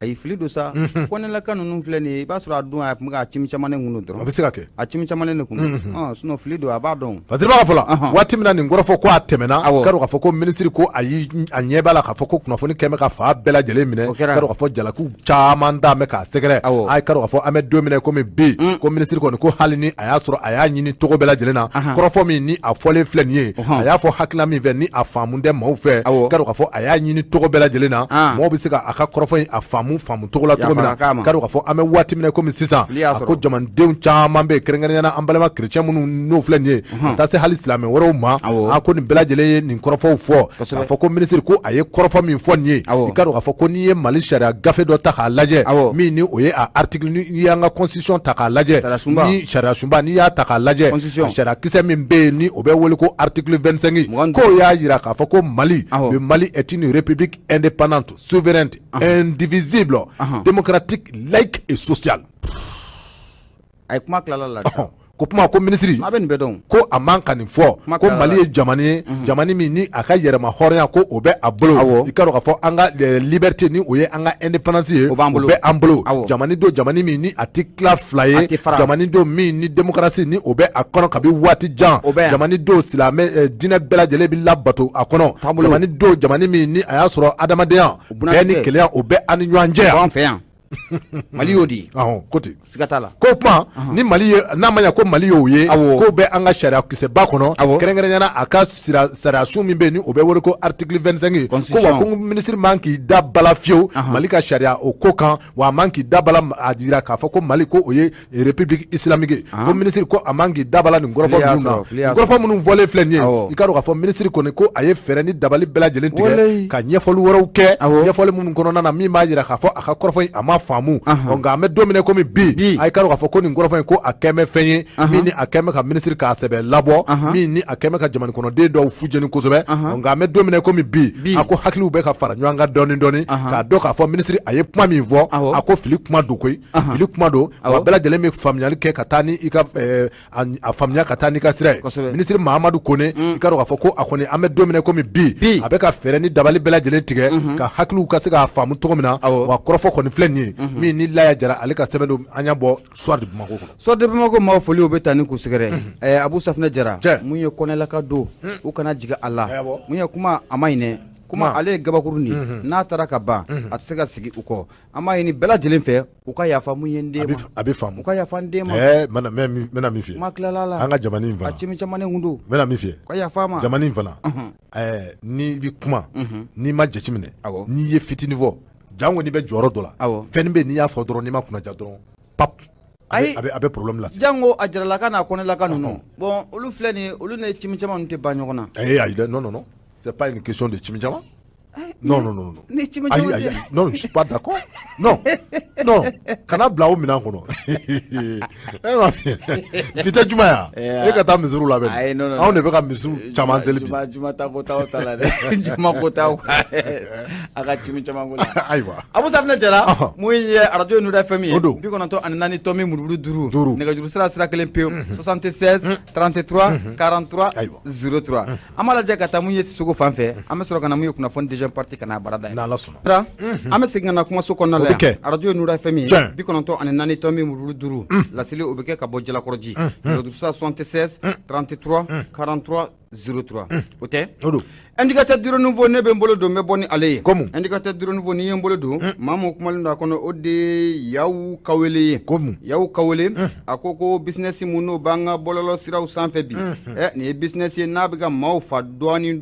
ayi fili do sa Konelaka ninnu filɛ nin ye i b'a sɔrɔ a don a tun bɛ ka cimi camanen kun dɔrɔn a bɛ se ka kɛ a cimi camanen de kun sinon fili do a b'a dɔn parce que b'a fɔlɔ waati min na nin kɔrɔfɔ ko a tɛmɛna ka dɔn k'a fɔ ko ministre ko a ɲɛ b'a la k'a fɔ ko kunnafoni kɛmɛ ka fa bɛɛ lajɛlen minɛ ka dɔn k'a fɔ jalakiw caman d'a mɛn k'a sɛgɛrɛ a ka dɔn k'a fɔ an bɛ don min na komi bi ko ministre kɔni ko hali ni a y'a sɔrɔ a y'a ɲini cogo bɛɛ lajɛlen na kɔrɔfɔ min ni a fɔlen filɛ nin ye a y'a fɔ hakilina min fɛ ni a faamu tɛ maaw fɛ ka dɔn k'a fɔ a y'a ɲini cogo bɛɛ lajɛlen na maaw bɛ se ka a ka kɔrɔfɔ in a faamu cogo la cogo min na ka dɔn k'a fɔ an bɛ waati min na komi sisan a ko jamanadenw caman bɛ kɛrɛnkɛrɛnnenya an balima chrétien minnu n'o filɛ nin ye ka taa se hali silamɛ wɛrɛw ma a ko nin bɛɛ lajɛlen ye nin kɔrɔfɔw fɔ k'a fɔ ko ministre ko a ye kɔrɔfɔ min fɔ nin ye i ka dɔn k'a fɔ ko n'i ye Mali sariya gafe dɔ ta k'a lajɛ min ni o ye a article n'i y'an ka constitution ta k'a lajɛ ni sariya sunba n'i y'a ta k'a lajɛ sariya kisɛ min bɛ yen ni o bɛ wele ko article 25 k'o y'a jira k'a fɔ ko Mali le Mali est une république indépendante souveraine indivisible démocratique laïque et sociale ay kuma tilala la ko kuma ko ministre ko a man ka nin fɔ ko Mali ye jamana ye jamana min ni a ka yɛrɛma hɔrɔnya ko o bɛ a bolo i ka dɔn k'a fɔ an ka liberté ni o ye an ka indépendance ye o bɛ an bolo jamana do jamana min ni a ti tila fila ye jamana do min ni démocratie ni o bɛ a kɔnɔ kabi waati jan jamana do silamɛ diinɛ bɛɛ lajɛlen bɛ labato a kɔnɔ jamana do jamana min ni a y'a sɔrɔ adamadenya bɛɛ ni kelenya o bɛ an ni ɲɔgɔn cɛ yan Mali y'o di ko ten siga t'a la ko kuma ni Mali ye n'a ma ɲɛ ko Mali y'o ye ko bɛ an ka sariya kisɛba kɔnɔ kɛrɛnkɛrɛnnenya a ka sariya sun min bɛ yen ni o bɛ wele ko article 25 ko wa ko ministre man k'i da bala fiyewu Mali ka sariya o ko kan wa a man k'i da bala a jira k'a fɔ ko Mali ko o ye république islamique ko ministre ko a man k'i da bala nin kɔrɔfɔ minnu na kɔrɔfɔ minnu fɔlen filɛ nin ye i ka dɔn k'a fɔ ministre kɔni ko a ye fɛɛrɛ ni dabali bɛɛ lajɛlen tigɛ ka ɲɛfɔli wɛrɛw kɛ ɲɛfɔli minnu kɔnɔna na min b'a jira k'a fɔ a ka kɔrɔfɔ in a ma faamu nka an bɛ don min komi bi a ye k'a fɔ ko nin kɔrɔfɔ in ko a kɛmɛ fɛn ye min ni a kɛmɛ ka minisiri k'a sɛbɛn labɔ min ni a kɛmɛ ka jamana kɔnɔden dɔw fujeni kosɛbɛ nka an bɛ don min komi bi a ko hakiliw bɛ ka fara ɲɔgɔn kan dɔɔni k'a dɔn k'a fɔ minisiri a ye kuma min fɔ a ko fili kuma don koyi fili kuma don wa bɛɛ lajɛlen bɛ faamuyali kɛ ka taa ni i ka a faamuya ka taa n'i ka sira ye minisiri Mahamadu Kone i k'a dɔn k'a fɔ ko a kɔni an bɛ don min komi bi a bɛ ka fɛɛrɛ ni dabali bɛɛ lajɛlen tigɛ ka hakiliw ka se k'a faamu cogo min na wa kɔrɔfɔ kɔni filɛ nin ye min ni Laya Jara ale ka sɛbɛn don an y'a bɔ Soir de Bamako kɔnɔ. Soir de Bamako maaw foliw bɛ taa ni kusɛgɛrɛ Abu Safinɛ Jara mun ye kɔnɛlaka don u kana jigin a la mun ye kuma a ma ɲinɛ kuma ale ye gabakuru nin n'a taara ka ban a tɛ se ka sigi u kɔ an b'a ɲini bɛɛ lajɛlen fɛ u ka yafa mun ye n den ma a bɛ faamu u ka yafa n den ma n bɛna min f'i ye ma tilala la an ka jamana in fana a cimi camanen kun don n bɛna min f'i ye u ka yafa ma jamana in fana n'i bɛ kuma n'i ma jateminɛ n'i ye fitinin fɔ jango n'i bɛ jɔyɔrɔ dɔ la fɛn bɛ n'i y'a fɔ dɔrɔn n'i ma kunnaja dɔrɔn pap a bɛ problème lase jango a jaralaka n'a kɔnɛlaka ninnu bon olu filɛ nin olu ni cimi caman tɛ ban ɲɔgɔn na ayi dɛ non c'est pas une question de chimijama. Non. Non, je suis pas d'accord. Non. Kana bila o minan kono. Ma fi. Fite juma ya. E ka taa misuru la bɛ. Anw de bɛ ka misuru caman seli bi. Juma ta ko ta la dɛ. Juma ko ta. A ka chimi caman ko la. Ayiwa. Abu Safinɛ Jara mun ye radio Nura FM ye. 94 tomi muruburu 5 nɛgɛjuru sira kelen pewu 76 33 43 03. An b'a lajɛ ka taa mun ye Sisoko fan fɛ an bɛ sɔrɔ ka na mun ye kunnafoni déjà parti kana barada ye n'Ala sɔnna an bɛ segin ka na kumaso kɔnɔna la yan radio Nura FM ye 94 tomi muruburu 5 laseli o bɛ kɛ ka bɔ Jalakɔrɔji nɛgɛjuru sira 76 33 43 03 o tɛ indicateur du renouveau ne bɛ n bolo don n bɛ bɔ ni ale ye indicateur du renouveau ni ye n bolo don maa mun kumalen don a kɔnɔ o de Yawu Kawele ye Yawu Kawele a ko business mun n'o b'an ka bɔlɔlɔ siraw sanfɛ bi nin ye business ye n'a bɛ ka maaw fa dɔɔni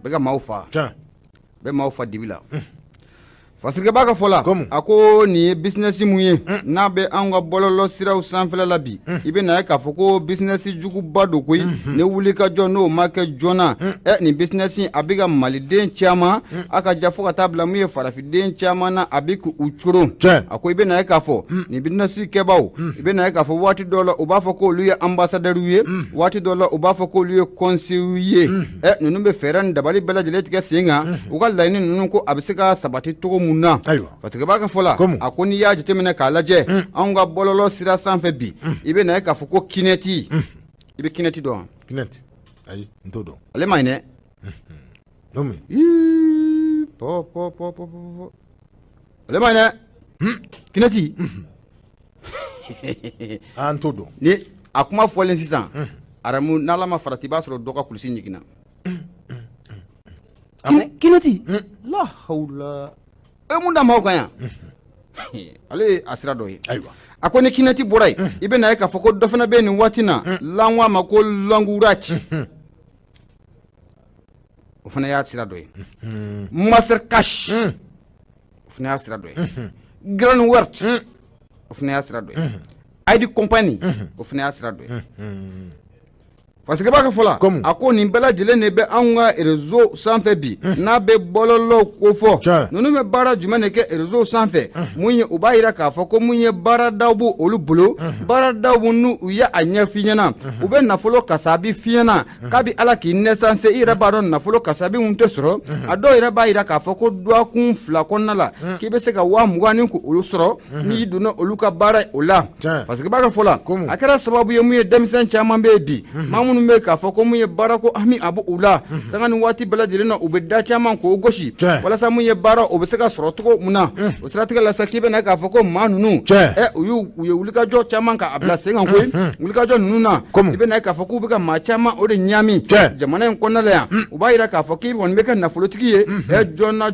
bɛ ka maaw fa bɛ maaw fa dibi la Fasirikɛba ka fɔ la a ko nin ye business mun ye n'a bɛ an ka bɔlɔlɔ siraw sanfɛla la bi i bɛ na ye k'a fɔ ko business juguba don koyi ne wuli ka jɔ n'o ma kɛ joona nin business a bɛ ka maliden caman a ka ja fo ka taa bila mun ye farafiden caman na a bɛ k'u coron a ko i bɛ na ye k'a fɔ nin business kɛbaw i bɛ na ye k'a fɔ waati dɔw la u b'a fɔ k'olu ye ambassadeur ye waati dɔw la u b'a fɔ k'olu ye conseiller ye ninnu bɛ fɛɛrɛ ni dabali bɛɛ lajɛlen tigɛ sen kan u ka laɲini ninnu ko a bɛ se ka sabati cogo mun na Fasirikɛba ka fɔ la a ko n'i y'a jateminɛ k'a lajɛ anw ka bɔlɔlɔ sira sanfɛ bi i bɛ na ye k'a fɔ ko kinɛti i bɛ kinɛti dɔn kinɛti ayi n t'o dɔn ale ma ɲi dɛ ale ma ɲi dɛ kinɛti n t'o dɔn ni a kuma fɔlen sisan aramu n'Ala ma farati i b'a sɔrɔ dɔ ka kulusi ɲiginna kinɛti la hawla mun da maaw kan yan ale ye a sira dɔ ye a ko ni kinɛti bɔra yen i bɛ na ye k'a fɔ ko dɔ fana bɛ nin waati na lanwa ma ko languraci o fana y'a sira dɔ ye Mastercash o fana y'a sira dɔ ye Grand Wert o fana y'a sira dɔ ye ID Company o fana y'a sira dɔ ye Fasirikɛba ka fɔ la a ko nin bɛɛ lajɛlen de bɛ anw ka réseau sanfɛ bi n'a bɛ bɔlɔlɔw ko fɔ ninnu bɛ baara jumɛn de kɛ réseau sanfɛ mun ye u b'a jira k'a fɔ ko mun ye baaradaw b'o olu bolo baaradaw n'u u ye a ɲɛf'i ɲɛna u bɛ nafolo kasabi f'i ɲɛna k'a bɛ Ala k'i nɛsanse i yɛrɛ b'a dɔn nafolo kasabi mun tɛ sɔrɔ a dɔw yɛrɛ b'a jira k'a fɔ ko dɔgɔkun 2 kɔnɔna la k'i bɛ se ka 20,000 ko olu sɔrɔ n'i donna olu ka baara o la Fasirikɛba ka fɔ la a kɛra sababu ye mun ye denmisɛn caman bɛ bi minnu bɛ k'a fɔ ko mun ye baara ko hami a b'u la sanga ni waati bɛɛ lajɛlen na u bɛ da caman k'o gosi walasa mun ye baara o bɛ se ka sɔrɔ cogo mun na o siratigɛ la sa k'i bɛ na k'a fɔ ko maa ninnu u ye wulikajɔ caman k'a bila sen kan koyi wulikajɔ ninnu na i bɛ na k'a fɔ k'u bɛ ka maa caman o de ɲami jamana in kɔnɔna la yan u b'a jira k'a fɔ k'i kɔni bɛ kɛ nafolotigi ye joona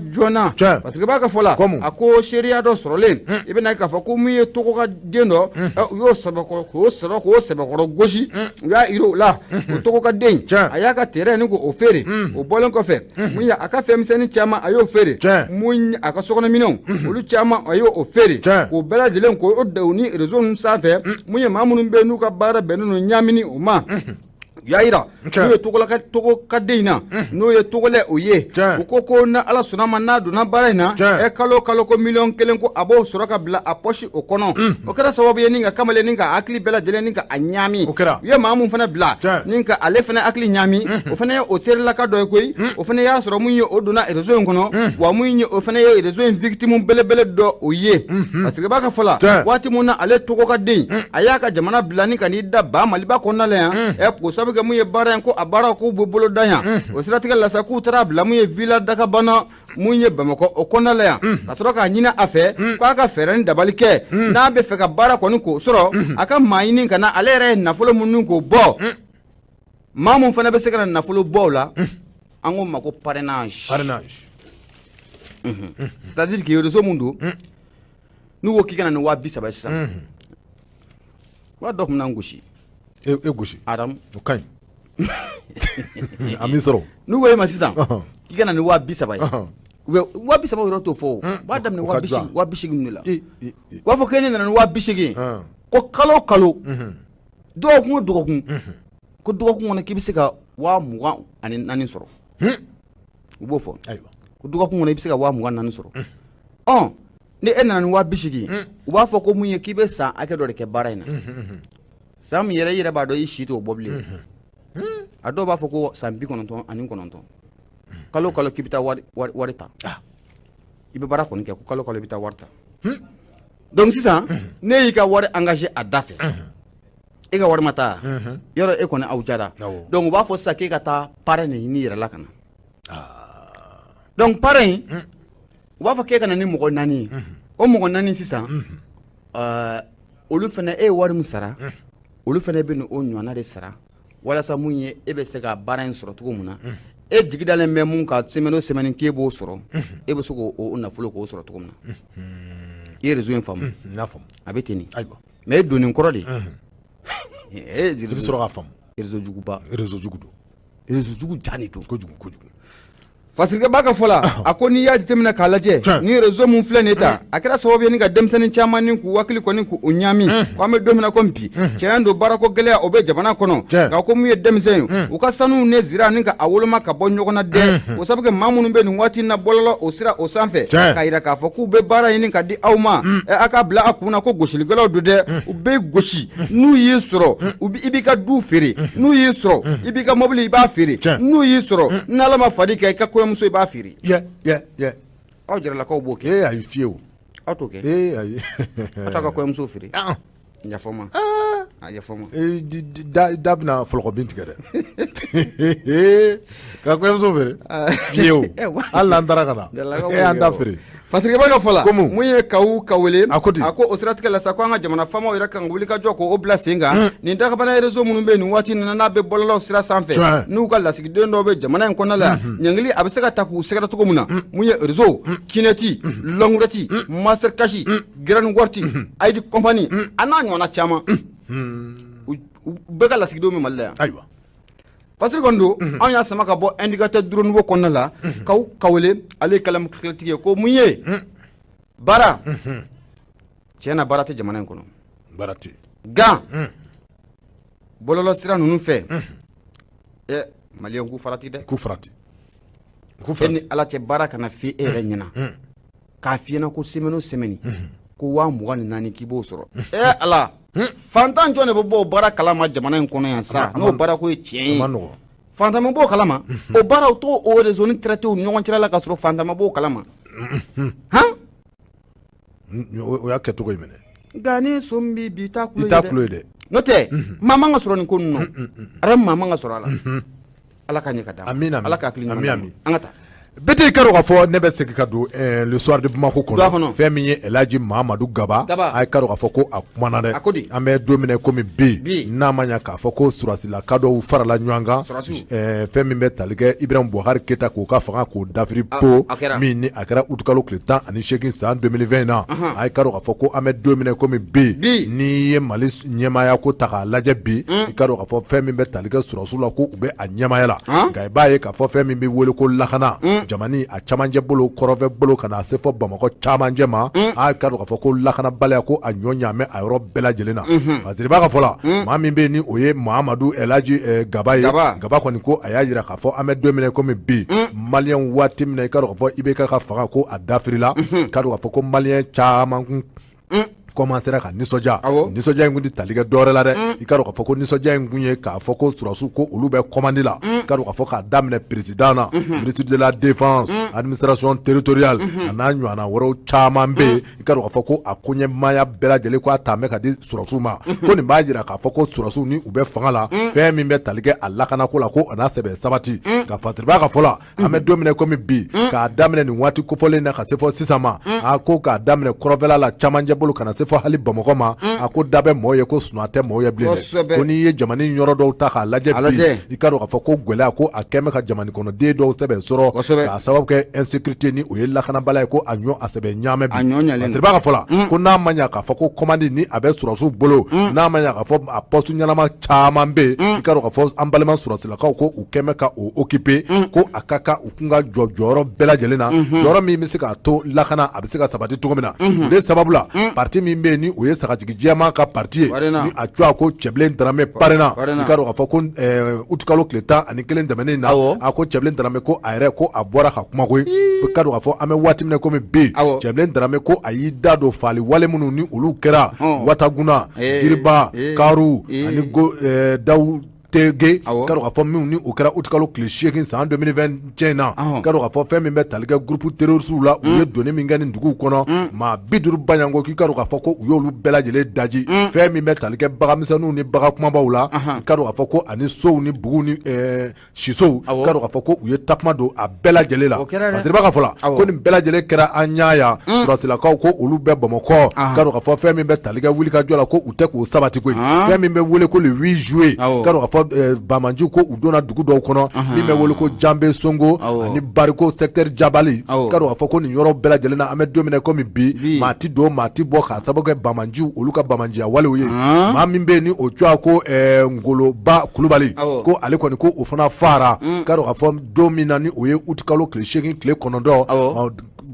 Fasirikɛba ka fɔ la a ko seereya dɔ sɔrɔlen i bɛ na k'a fɔ ko mun ye Togo ka den dɔ u y'o sɛbɛkɔrɔ gosi u y'a yiri o la o Togo ka den a y'a ka terrain ni k'o feere o bɔlen kɔfɛ mun ye a ka fɛnmisɛnnin caman a y'o feere mun a ka sokɔnɔminɛnw olu caman a y'o feere k'o bɛɛ lajɛlen k'o da u ni réseau ninnu sanfɛ mun ye maa minnu bɛ n'u ka baara bɛnnen don ɲamini o ma yayira n'o ye togo ka den na n'o ye togolɛ o ye u ko na ala sɔnna ma n'a donna baara in na kalo ko 1,000,000 ko a b'o sɔrɔ ka bila a poche o kɔnɔ o kɛra sababu ye ni ka kamalen ni ka hakili bɛɛ lajɛlen ni ka a ɲaami u ye maa mun fana bila ni ka ale fana hakili ɲaami o fana ye o terilaka dɔ ye koyi o fana y'a sɔrɔ mun ye o donna réseau in kɔnɔ wa mun ye o fana ye réseau in victime belebele dɔ o ye parce que b'a ka fɔ la waati mun na ale togo ka den a y'a ka jamana bila ni ka n'i da ba Maliba kɔnɔna la yan ko sabu kɛ mun ye baara in ko a baara k'u bɛ bolo da yan o siratigɛ la sa k'u taara bila mun ye villa Dakabana mun ye Bamakɔ o kɔnɔna la yan ka sɔrɔ k'a ɲini a fɛ k'a ka fɛɛrɛ ni dabali kɛ n'a bɛ fɛ ka baara kɔni k'o sɔrɔ a ka maa ɲini ka na ale yɛrɛ ye nafolo minnu k'o bɔ maa mun fana bɛ se ka na nafolo bɔ o la an ko ma ko parrainage c'est-à-dire que réseau mun don n'u ko k'i kana nin 30,000 sisan wa dɔ kun bɛna n gosi e gosi Adam o kaɲi a min sɔrɔ n'u ko e ma sisan k'i kana nin 30,000 ye 30,000 yɛrɛ t'o fɔ o b'a daminɛ 80,000 de la u b'a fɔ k'e ne nana ni 80,000 ko kalo o kalo dɔgɔkun o dɔgɔkun ko dɔgɔkun kɔnɔ k'i bɛ se ka 24,000 sɔrɔ u b'o fɔ ko dɔgɔkun kɔnɔ i bɛ se ka 24,000 sɔrɔ ni e nana ni 80,000 u b'a fɔ ko mun ye k'i bɛ san hakɛ dɔ de kɛ baara in na san min yɛrɛ i yɛrɛ b'a dɔn i si t'o bɔ bilen a dɔw b'a fɔ ko san 99 kalo kalo k'i bɛ taa wari ta i bɛ baara kɔni kɛ ko kalo kalo i bɛ taa wari ta donc sisan ne y'i ka wari engagé a da fɛ e ka wari ma taa yɔrɔ e kɔni aw jara donc u b'a fɔ sisan k'e ka taa parrain de ɲini i yɛrɛ la ka na donc parrain u b'a fɔ k'e ka na ni mɔgɔ 4 ye o mɔgɔ 4 sisan olu fana e ye wari min sara olu fana bɛ o ɲɔgɔnna de sara walasa mun ye e bɛ se ka baara in sɔrɔ cogo mun na e jigi dalen bɛ mun ka semaine o semaine k'e b'o sɔrɔ e bɛ se k'o nafolo k'o sɔrɔ cogo mun na i ye réseau in faamu a bɛ ten de mais e donnen kɔrɔ de i bɛ sɔrɔ k'a faamu réseau juguba réseau jugu don réseau jugu ja de don kojugu Fasike b'a ka fɔ la a ko n'i y'a jateminɛ k'a lajɛ ni réseau mun filɛ nin ye tan a kɛra sababu ye ni ka denmisɛnnin caman ni k'u hakili kɔni k'u ɲaami ko an bɛ don min na ko bi tiɲɛ don baarako gɛlɛya o bɛ jamana kɔnɔ nka ko mun ye denmisɛn ye u ka sanu ne zira ni ka a woloma ka bɔ ɲɔgɔn na dɛ o sabu kɛ maa minnu bɛ nin waati in na bɔlɔlɔ o sira o sanfɛ k'a yira k'a fɔ k'u bɛ baara ɲini ka di aw ma a k'a bila a kun na ko gosilikɛlaw don dɛ u bɛ gosi n'u y'i sɔrɔ i b'i ka du feere n'u y'i sɔrɔ i b'i ka mobili i b'a feere n'u y'i sɔrɔ n'ala ma fari kɛ i ka muso i b'a feere aw jaralakaw b'o kɛ ayi fiyewu aw t'o kɛ aw t'a ka kɔɲɔmuso feere ɲafɔ ma ɲafɔ ma da bɛna fɔlɔkɔbin tigɛ dɛ ka kɔɲɔmuso feere fiyewu hali n'an taara ka na an t'a feere Fasike b'a ka fɔ la mun ye kawu ka wele a ko o siratigɛ la sa ko an ka jamana faamaw yɛrɛ kan ka wuli ka jɔ k'o bila sen kan nin Dakabana réseau minnu bɛ nin waati nana n'a bɛ bɔlɔlɔw sira sanfɛ n'u ka lasigiden dɔw bɛ jamana in kɔnɔna la ɲangili a bɛ se ka ta k'u sɛgɛrɛ cogo min na mun ye réseau Kineti Longureti Master Cash Grand Worti ID Company a n'a ɲɔgɔnna caman u bɛɛ ka lasigidenw bɛ Mali la yan ayiwa Fasike kɔni don anw y'a sama ka bɔ indicateur de nouveau kɔnɔna la kaw ka wele ale ye kalamutigɛ ye ko mun ye baara tiɲɛ na baara tɛ jamana in kɔnɔ baara tɛ gan bɔlɔlɔ sira ninnu fɛ maliyɛn k'u farati dɛ k'u farati e ni ala cɛ baara kana f'i e yɛrɛ ɲɛna k'a f'i ɲɛna ko semaine o semaine ko 24,000 k'i b'o sɔrɔ ala fantan jɔn de bɛ bɔ o baara kalama jamana in kɔnɔ yan sa n'o baara ko ye tiɲɛ ye fantan ma bɔ o kalama o baaraw t'o o réseau ni traité ni ɲɔgɔn cɛla la ka sɔrɔ fantan ma bɔ o kalama o y'a kɛcogo ye minɛ nka ni so min bɛ bi i t'a tulo ye dɛ n'o tɛ maa man ka sɔrɔ nin ko ninnu na ara maa man ka sɔrɔ a la ala ka ɲɛ ka d'a ma ala ka hakili ɲuman an ka taa bete kɛra k'a fɔ ne bɛ segin ka don le soir de Bamako kɔnɔ fɛn min ye Elhaji Mahamadu Gaba a ye kɛra k'a fɔ ko a kumana dɛ an bɛ don min na komi bi n'a ma ɲɛ k'a fɔ ko sɔrɔsila ka dɔw farala ɲɔgɔn kan fɛn min bɛ tali kɛ Ibrahim Boubacar Keita k'o ka fanga k'o dafiri po min ni a kɛra août kalo tile 18 san 2020 na a ye kɛra k'a fɔ ko an bɛ don min na komi bi n'i ye Mali ɲɛmaaya ko ta k'a lajɛ bi i ka dɔn k'a fɔ fɛn min bɛ tali kɛ sɔrɔsiw la ko u bɛ a ɲɛmaaya la nka i b'a ye k'a fɔ fɛn min bɛ wele ko lakana jamani a camanjɛ bolo kɔrɔfɛ bolo kana se fɔ Bamakɔ camanjɛ ma a ka dɔn k'a fɔ ko lakanabaliya ko a ɲɔ ɲaamɛ a yɔrɔ bɛɛ lajɛlen na parce que i b'a ka fɔ la maa min bɛ yen ni o ye Mahamadu Elhaji Gaba ye Gaba kɔni ko a y'a jira k'a fɔ an bɛ don min na komi bi maliyɛn waati min na i ka dɔn k'a fɔ IBK ka fanga ko a dafirila ka dɔn k'a fɔ ko maliyɛn caman kun commencera ka nisɔndiya nisɔndiya in kun tɛ tali kɛ dɔwɛrɛ la dɛ i ka dɔn k'a fɔ ko nisɔndiya in kun ye k'a fɔ ko surasiw ko olu bɛ commande la ka dɔn k'a fɔ k'a daminɛ président na ministre de la défense administration territoriale a n'a ɲɔgɔnna wɛrɛw caman bɛ yen i ka dɔn k'a fɔ ko a koɲɛmaaya bɛɛ lajɛlen ko a ta mɛ ka di surasiw ma ko nin b'a jira k'a fɔ ko surasiw ni u bɛ fanga la fɛn min bɛ tali kɛ a lakanako la ko a n'a sɛbɛn sabati ka fasiriba ka fɔ la an bɛ don min na komi bi k'a daminɛ nin waati kofɔlen na ka se fɔ sisan ma a ko k'a daminɛ kɔrɔfɛla la camancɛ bolo ka na se fɔ hali Bamakɔ ma a ko da bɛ mɔgɔw ye ko sunɔgɔ tɛ mɔgɔw ye bilen dɛ ko n'i ye jamana yɔrɔ dɔw ta k'a lajɛ bi i ka dɔn k'a fɔ ko gɛlɛya ko a kɛn bɛ ka jamana kɔnɔden dɔw sɛbɛn sɔrɔ k'a sababu kɛ insécurité ni o ye lakanabaliya ye ko a ɲɔ a sɛbɛn ɲaamɛ bi Seriba ka fɔ la ko n'a ma ɲɛ k'a fɔ ko commande ni a bɛ surasiw bolo n'a ma ɲɛ k'a fɔ a poste ɲɛnama caman bɛ yen i ka dɔn k'a fɔ an balima surasilakaw ko u kɛn bɛ ka o occuper ko a ka kan u kun ka jɔ jɔyɔrɔ bɛɛ lajɛlen na jɔyɔrɔ min bɛ se k'a to lakana a bɛ se ka sabati cogo min na o de sababu la parti min bɛ yen ni o ye sagajigi jɛma ka parti ye ni a co a ko Cɛbilen Daramɛ parena i ka dɔn k'a fɔ ko août kalo tile 11 tɛmɛnen na a ko Cɛbilen Daramɛ ko a yɛrɛ ko a bɔra ka kuma koyi i ka dɔn k'a fɔ an bɛ waati min na komi bi Cɛbilen Daramɛ ko a y'i da don faali wale minnu ni olu kɛra Wataguna Jiriba Karu ani Dawu Tege ka dɔn k'a fɔ minnu ni o kɛra août kalo tile 8 san 2021 na ka dɔn k'a fɔ fɛn min bɛ tali kɛ groupe terroriste la u ye donni min kɛ nin duguw kɔnɔ maa 50 baɲanko k'i ka dɔn k'a fɔ ko u y'olu bɛɛ lajɛlen daji fɛn min bɛ tali kɛ baganmisɛnninw ni bagan kumabaw la i ka dɔn k'a fɔ ko ani sow ni buguw ni sisow ka dɔn k'a fɔ ko u ye takuma don a bɛɛ lajɛlen la parce que i b'a ka fɔ la ko nin bɛɛ lajɛlen kɛra an ɲa yan surasilakaw ko olu bɛ Bamakɔ ka dɔn k'a fɔ fɛn min bɛ tali kɛ wulikajɔ la ko u tɛ k'o sabati koyi fɛn min bɛ wele ko le 8 juillet ka dɔn k'a fɔ Bamanji ko u donna dugu dɔw kɔnɔ min bɛ wele ko Jambe Songo ani Bariko secteur Jabali ka dɔn k'a fɔ ko nin yɔrɔ bɛɛ lajɛlen na an bɛ don min na komi bi maa ti don maa ti bɔ k'a sababu kɛ Bamanjiw olu ka Bamanjiya walew ye maa min bɛ yen ni o cogoya ko Ngoloba Kulubali ko ale kɔni ko o fana fara ka dɔn k'a fɔ don min na ni o ye août kalo tile 8 tile 9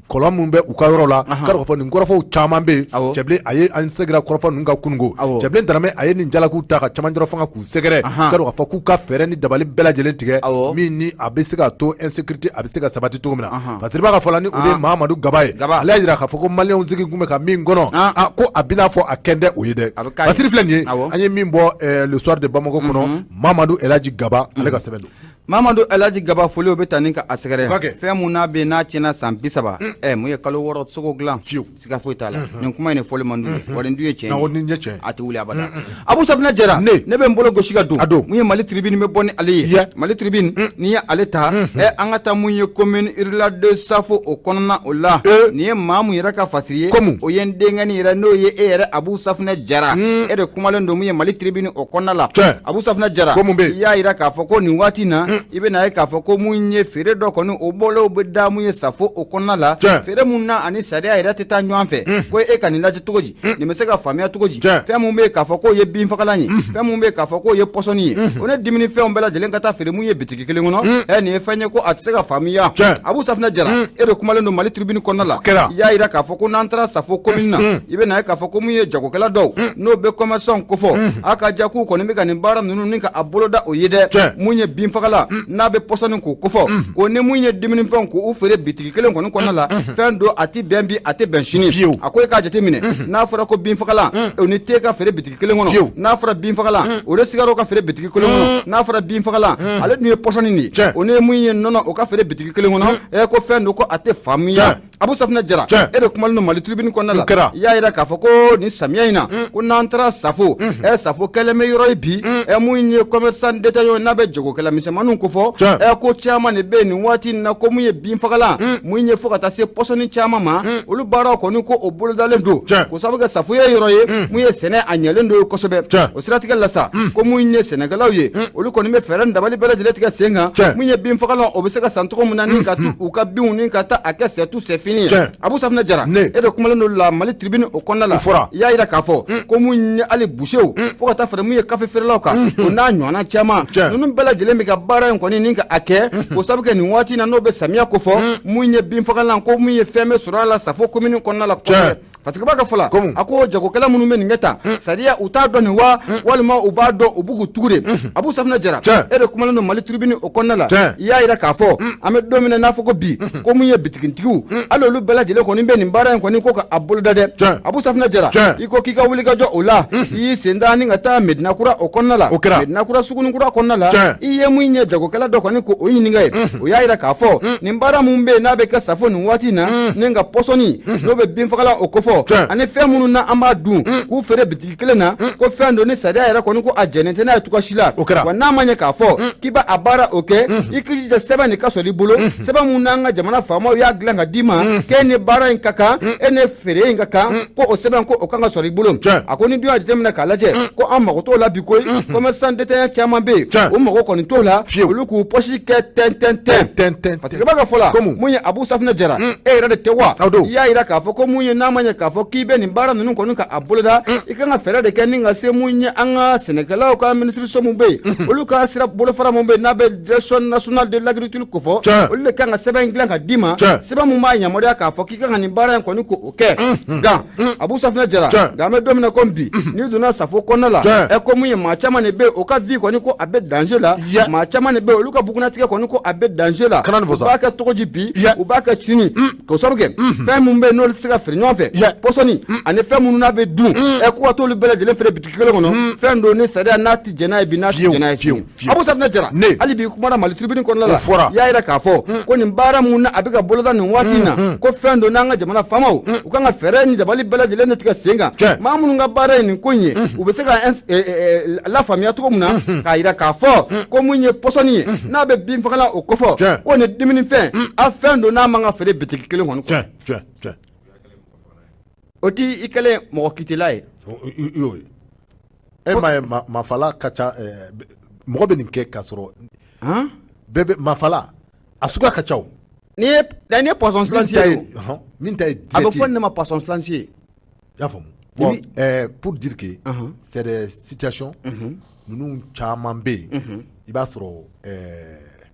kɔlɔn min bɛ u ka yɔrɔ la ka dɔn k'a fɔ nin kɔrɔfɔw caman bɛ yen Cɛbilen a ye an sɛgɛrɛ kɔrɔfɔ ninnu ka kununko Cɛbilen Daramɛ a ye nin jalakiw ta ka camanjɛ fanga k'u sɛgɛrɛ ka dɔn k'a fɔ k'u ka fɛɛrɛ ni dabali bɛɛ lajɛlen tigɛ min ni a bɛ se ka to insécurité a bɛ se ka sabati cogo min na parce que i b'a ka fɔ la ni o de ye Mahamadu Gaba ye ale y'a jira k'a fɔ ko maliyɛnw sigi kun bɛ ka min kɔnɔ ko a bɛ n'a fɔ a kɛn tɛ o ye dɛ Basiri filɛ nin ye an ye min bɔ le soir de Bamakɔ kɔnɔ Mahamadu Elhaji Gaba ale ka sɛbɛn don Mahamadu Elhaji Gaba foli o bɛ taa ni ka a sɛgɛrɛ fɛn mun n'a bɛ yen n'a tiɲɛna san 30 mun ye kalo 6 sogo dilan siga foyi t'a la nin kuma in de fɔli man d'u ye wa nin dun ye tiɲɛ ye a tɛ wuli abada Abu Safinɛ Jara ne bɛ n bolo gosi ka don mun ye Mali tribune bɛ bɔ ni ale ye Mali tribune n'i ye ale ta an ka taa mun ye commune urbaine de Safo o kɔnɔna o la nin ye maa mun yɛrɛ ka fasiri ye o ye n denkɛnin yɛrɛ n'o ye e yɛrɛ Abu Safinɛ Jara e de kumalen don mun ye Mali tribune o kɔnɔna la Abu Safinɛ Jara i y'a jira k'a fɔ ko nin waati na i bɛ na ye k'a fɔ ko mun ye feere dɔ kɔni o bɔlaw bɛ da mun ye Safo o kɔnɔna la feere mun na ani sariya yɛrɛ tɛ taa ɲɔgɔn fɛ ko e ka nin lajɛ cogo di nin bɛ se ka faamuya cogo di fɛn mun bɛ k'a fɔ k'o ye binfagalan ye fɛn mun bɛ k'a fɔ k'o ye pɔsɔni ye o ne dumuni fɛnw bɛɛ lajɛlen ka taa feere mun ye bitiki kelen kɔnɔ nin ye fɛn ye ko a tɛ se ka faamuya Abu Safinɛ Jara e de kumalen don Mali tribune kɔnɔna la i y'a jira k'a fɔ ko n'an taara Safo commune na i bɛ na ye k'a fɔ ko mun ye jagokɛla dɔw n'o bɛ commerçant kofɔ a ka ja k'u kɔni bɛ ka nin baara ninnu ni ka a boloda o ye dɛ mun ye binfagalan n'a bɛ pɔsɔni k'o kofɔ ko ni mun ye dumunifɛnw k'u feere bitiki kelen kɔni kɔnɔna la fɛn don a tɛ bɛn bi a tɛ bɛn sini a ko e k'a jateminɛ n'a fɔra ko binfagalan o ni te ka feere bitiki kelen kɔnɔ n'a fɔra binfagalan o de sigaro ka feere bitiki kelen kɔnɔ n'a fɔra binfagalan ale dun ye pɔsɔni de ye o ni mun ye nɔnɔ o ka feere bitiki kelen kɔnɔ ko fɛn don ko a tɛ faamuya Abu Safinɛ Jara e de kumalen don Mali tribune kɔnɔna la i y'a jira k'a fɔ ko nin samiya in na ko n'an taara Safo Safo kɛlen bɛ yɔrɔ ye bi mun ye commerçant détaillant n'a bɛ jagokɛla misɛnmaninw kofɔ ko caman de bɛ yen nin waati in na ko mun ye binfagalan mun ye fo ka taa se pɔsɔni caman ma olu baaraw kɔni ko o bolodalen don ko sababu kɛ Safo ye yɔrɔ ye mun ye sɛnɛ a ɲɛlen don kosɛbɛ o siratigɛ la sa ko mun ye sɛnɛkɛlaw ye olu kɔni bɛ fɛɛrɛ ni dabali bɛɛ lajɛlen tigɛ sen kan mun ye binfagalan o bɛ se ka san cogo min na ni ka u ka binw ni ka taa a kɛ c'est tout c'est fini Abu Safinɛ Jara e de kumalen don la Mali tribune o kɔnɔna la i y'a jira k'a fɔ ko mun ye hali boucherw fo ka taa fara mun ye kafe feerelaw kan o n'a ɲɔgɔnna caman ninnu bɛɛ lajɛlen bɛ ka baara baara in kɔni nin ka a kɛ ko sabu kɛ nin waati na n'o bɛ samiya ko fɔ mun ye binfagalan ko mun ye fɛn bɛ sɔrɔ a la safo commune kɔnɔna la kosɛbɛ Fatigaba ka fɔla a ko jagokɛla minnu bɛ nin kɛ tan sariya u t'a dɔn nin wa walima u b'a dɔn u b'u k'u tugu de Abu Safinɛ Jara e de kumalen don Mali tribune o kɔnɔna la i y'a yira k'a fɔ an bɛ don min na n'a fɔ ko bi ko mun ye bitigintigiw hali olu bɛɛ lajɛlen kɔni bɛ nin baara in kɔni ko ka a boloda dɛ Abu Safinɛ Jara i ko k'i ka wuli ka jɔ o la i y'i sen da ni ka taa Medina Kura o kɔnɔna la Medina Kura Sugunikura kɔnɔna la i ye mun ye jagokɛla dɔ kɔni ko o ɲininka ye o y'a yira k'a fɔ nin baara mun bɛ yen n'a bɛ kɛ safo nin waati na ni ka pɔsɔni n'o bɛ binfagalan o kofɔ ani fɛn minnu na an b'a dun k'u feere bitigi kelen na ko fɛn dɔ ni sariya yɛrɛ kɔni ko a jɛnnen tɛ n'a ye cogoya si la wa n'a ma ɲɛ k'a fɔ k'i b'a a baara o kɛ i k'i jija sɛbɛn de ka sɔrɔ i bolo sɛbɛn mun n'an ka jamana faamaw y'a dilan ka d'i ma k'e ni baara in ka kan e ni feere in ka kan ko o sɛbɛn ko o kan ka sɔrɔ i bolo a ko ni dun y'a jateminɛ k'a lajɛ ko an mago t'o la bi koyi commerçant détaillant caman bɛ yen o mago kɔni t'o la olu k'u pɔsi kɛ tɛntɛntɛn Fatigaba ka fɔ la mun ye Abu Safinɛ Jara e yɛrɛ de tɛ wa i y'a yira k'a fɔ ko mun ye n'a ma ɲɛ k'a fɔ k'i bɛ nin baara ninnu kɔni ka a boloda i kan ka fɛɛrɛ de kɛ ni ka se mun ye an ka sɛnɛkɛlaw ka ministre mun bɛ yen olu ka sira bolofara mun bɛ yen n'a bɛ direction nationale de l'agriculture ko fɔ olu de kan ka sɛbɛn dilan ka d'i ma sɛbɛn mun b'a yamaruya k'a fɔ k'i kan ka nin baara in kɔni ko o kɛ nka Abu Safinɛ Jara nka an bɛ don min na ko bi n'i donna safo kɔnɔna la ɛ ko mun ye maa caman de bɛ yen o ka vie kɔni ko a bɛ danger la maa caman de bɛ yen olu ka bugunnatigɛ kɔni ko a bɛ danger la u b'a kɛ cogo di bi u b'a kɛ sini k'o sabu kɛ fɛn mun bɛ yen n'olu tɛ se ka feere ɲɔgɔn fɛ pɔsɔni ani fɛn minnu n'a bɛ dun ɛ ko ka t'olu bɛɛ lajɛlen feere bitigi kelen kɔnɔ fɛn don ni sariya n'a tɛ jɛn n'a ye bi n'a tɛ jɛn n'a ye fiyewu Abu Safinɛ Jara hali bi kumana Mali tribune kɔnɔna la i y'a yira k'a fɔ ko nin baara mun na a bɛ ka boloda nin waati in na ko fɛn don n'an ka jamana faamaw u kan ka fɛɛrɛ ni dabali bɛɛ lajɛlen de tigɛ sen kan maa minnu ka baara ye nin ko in ye u bɛ se ka lafaamuya cogo min na k'a yira k'a fɔ ko mun ye pɔsɔni ye n'a bɛ binfagalan o kofɔ ko nin dumunifɛn a fɛn don n'a man ka feere bitigi kelen kɔnɔ o t'i kɛlen mɔgɔ kitela ye e ma ye mafala ka ca mɔgɔ bɛ nin kɛ k'a sɔrɔ bɛɛ bɛ mafala a suguya ka ca ni ye poisson silencieux ye min ta ye a bɛ fɔ nin de ma poisson silencieux i y'a faamu bon pour dire que c'est des situations ninnu caman bɛ yen i b'a sɔrɔ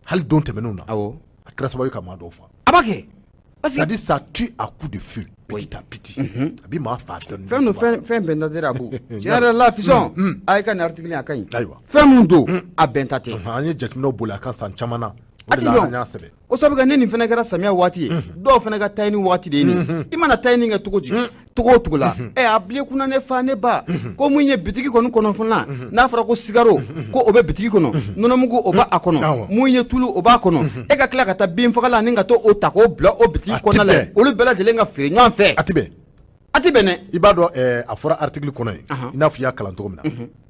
hali don tɛmɛnenw na a kɛra sababu ye ka maa dɔw fa a b'a kɛ c'est-à-dire ça tue à coup de feu petit à petit a bɛ maa fa dɔɔni fɛn bɛn ta tɛ a b'o tiɲɛ yɛrɛ la fisɔn a ye ka nin article a ka ɲi fɛn mun don a bɛn ta tɛ an ye jateminɛw boli a kan san caman na a ti dɔn o sabu kɛ ne nin fana kɛra samiya waati ye dɔw fana ka taɲini waati de ye nin i mana taɲini kɛ cogo o cogo la a bilen kunna ne fa ne ba ko mun ye bitigi kɔni kɔnɔ fana n'a fɔra ko sigaro ko o bɛ bitigi kɔnɔ nɔnɔmugu o b'a kɔnɔ mun ye tulu o b'a kɔnɔ e ka tila ka taa binfagalan ni ka to o ta k'o bila o bitigi kɔnɔna la olu bɛɛ lajɛlen ka feere ɲɔgɔn fɛ a ti bɛn a ti bɛn dɛ i b'a dɔn a fɔra article kɔnɔ ye i n'a fɔ i y'a kalan cogo min na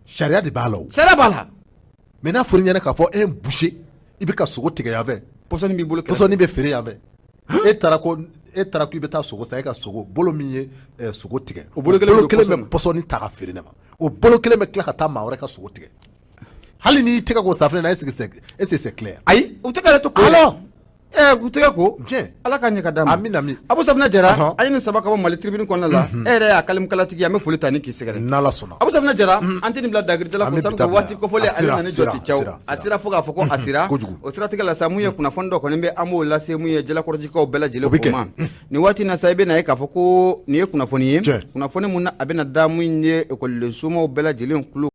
sariya de b'a la o sariya b'a la mais n'a fɔra i ɲɛna k'a fɔ e boucher i bɛ ka sogo tigɛ yan fɛ pɔsɔni b'i bolo pɔsɔni bɛ feere yan fɛ e taara ko i bɛ taa sogo san e ka sogo bolo min ye sogo tigɛ o bolo kelen bɛ pɔsɔni ta ka feere ne ma o bolo kelen bɛ tila ka taa maa wɛrɛ ka sogo tigɛ hali n'i tɛgɛ ko safinɛ na est-ce que c'est clair ayi u tɛ k'ale to ko u tɛgɛ ko ala ka ɲɛ ka d'a ma Abu Safinɛ Jara a ye nin saba ka bɔ Mali tribune kɔnɔna la e yɛrɛ y'a kalimukalatigi an bɛ foli ta ni k'i sɛgɛrɛ n'Ala sɔnna Abu Safinɛ Jara an tɛ nin bila dagiridala ko sabu ka waati kofɔlen ale nana ni jɔ ti caw a sera fo k'a fɔ ko a sera o siratigɛ la sa mun ye kunnafoni dɔ kɔni bɛ an b'o lase mun ye jalakɔrɔjikaw bɛɛ lajɛlen ko ma nin waati in na sa i bɛ na ye k'a fɔ ko nin ye kunnafoni ye kunnafoni mun na a bɛna da mun ye ekɔlidensomaw bɛɛ lajɛlen kulo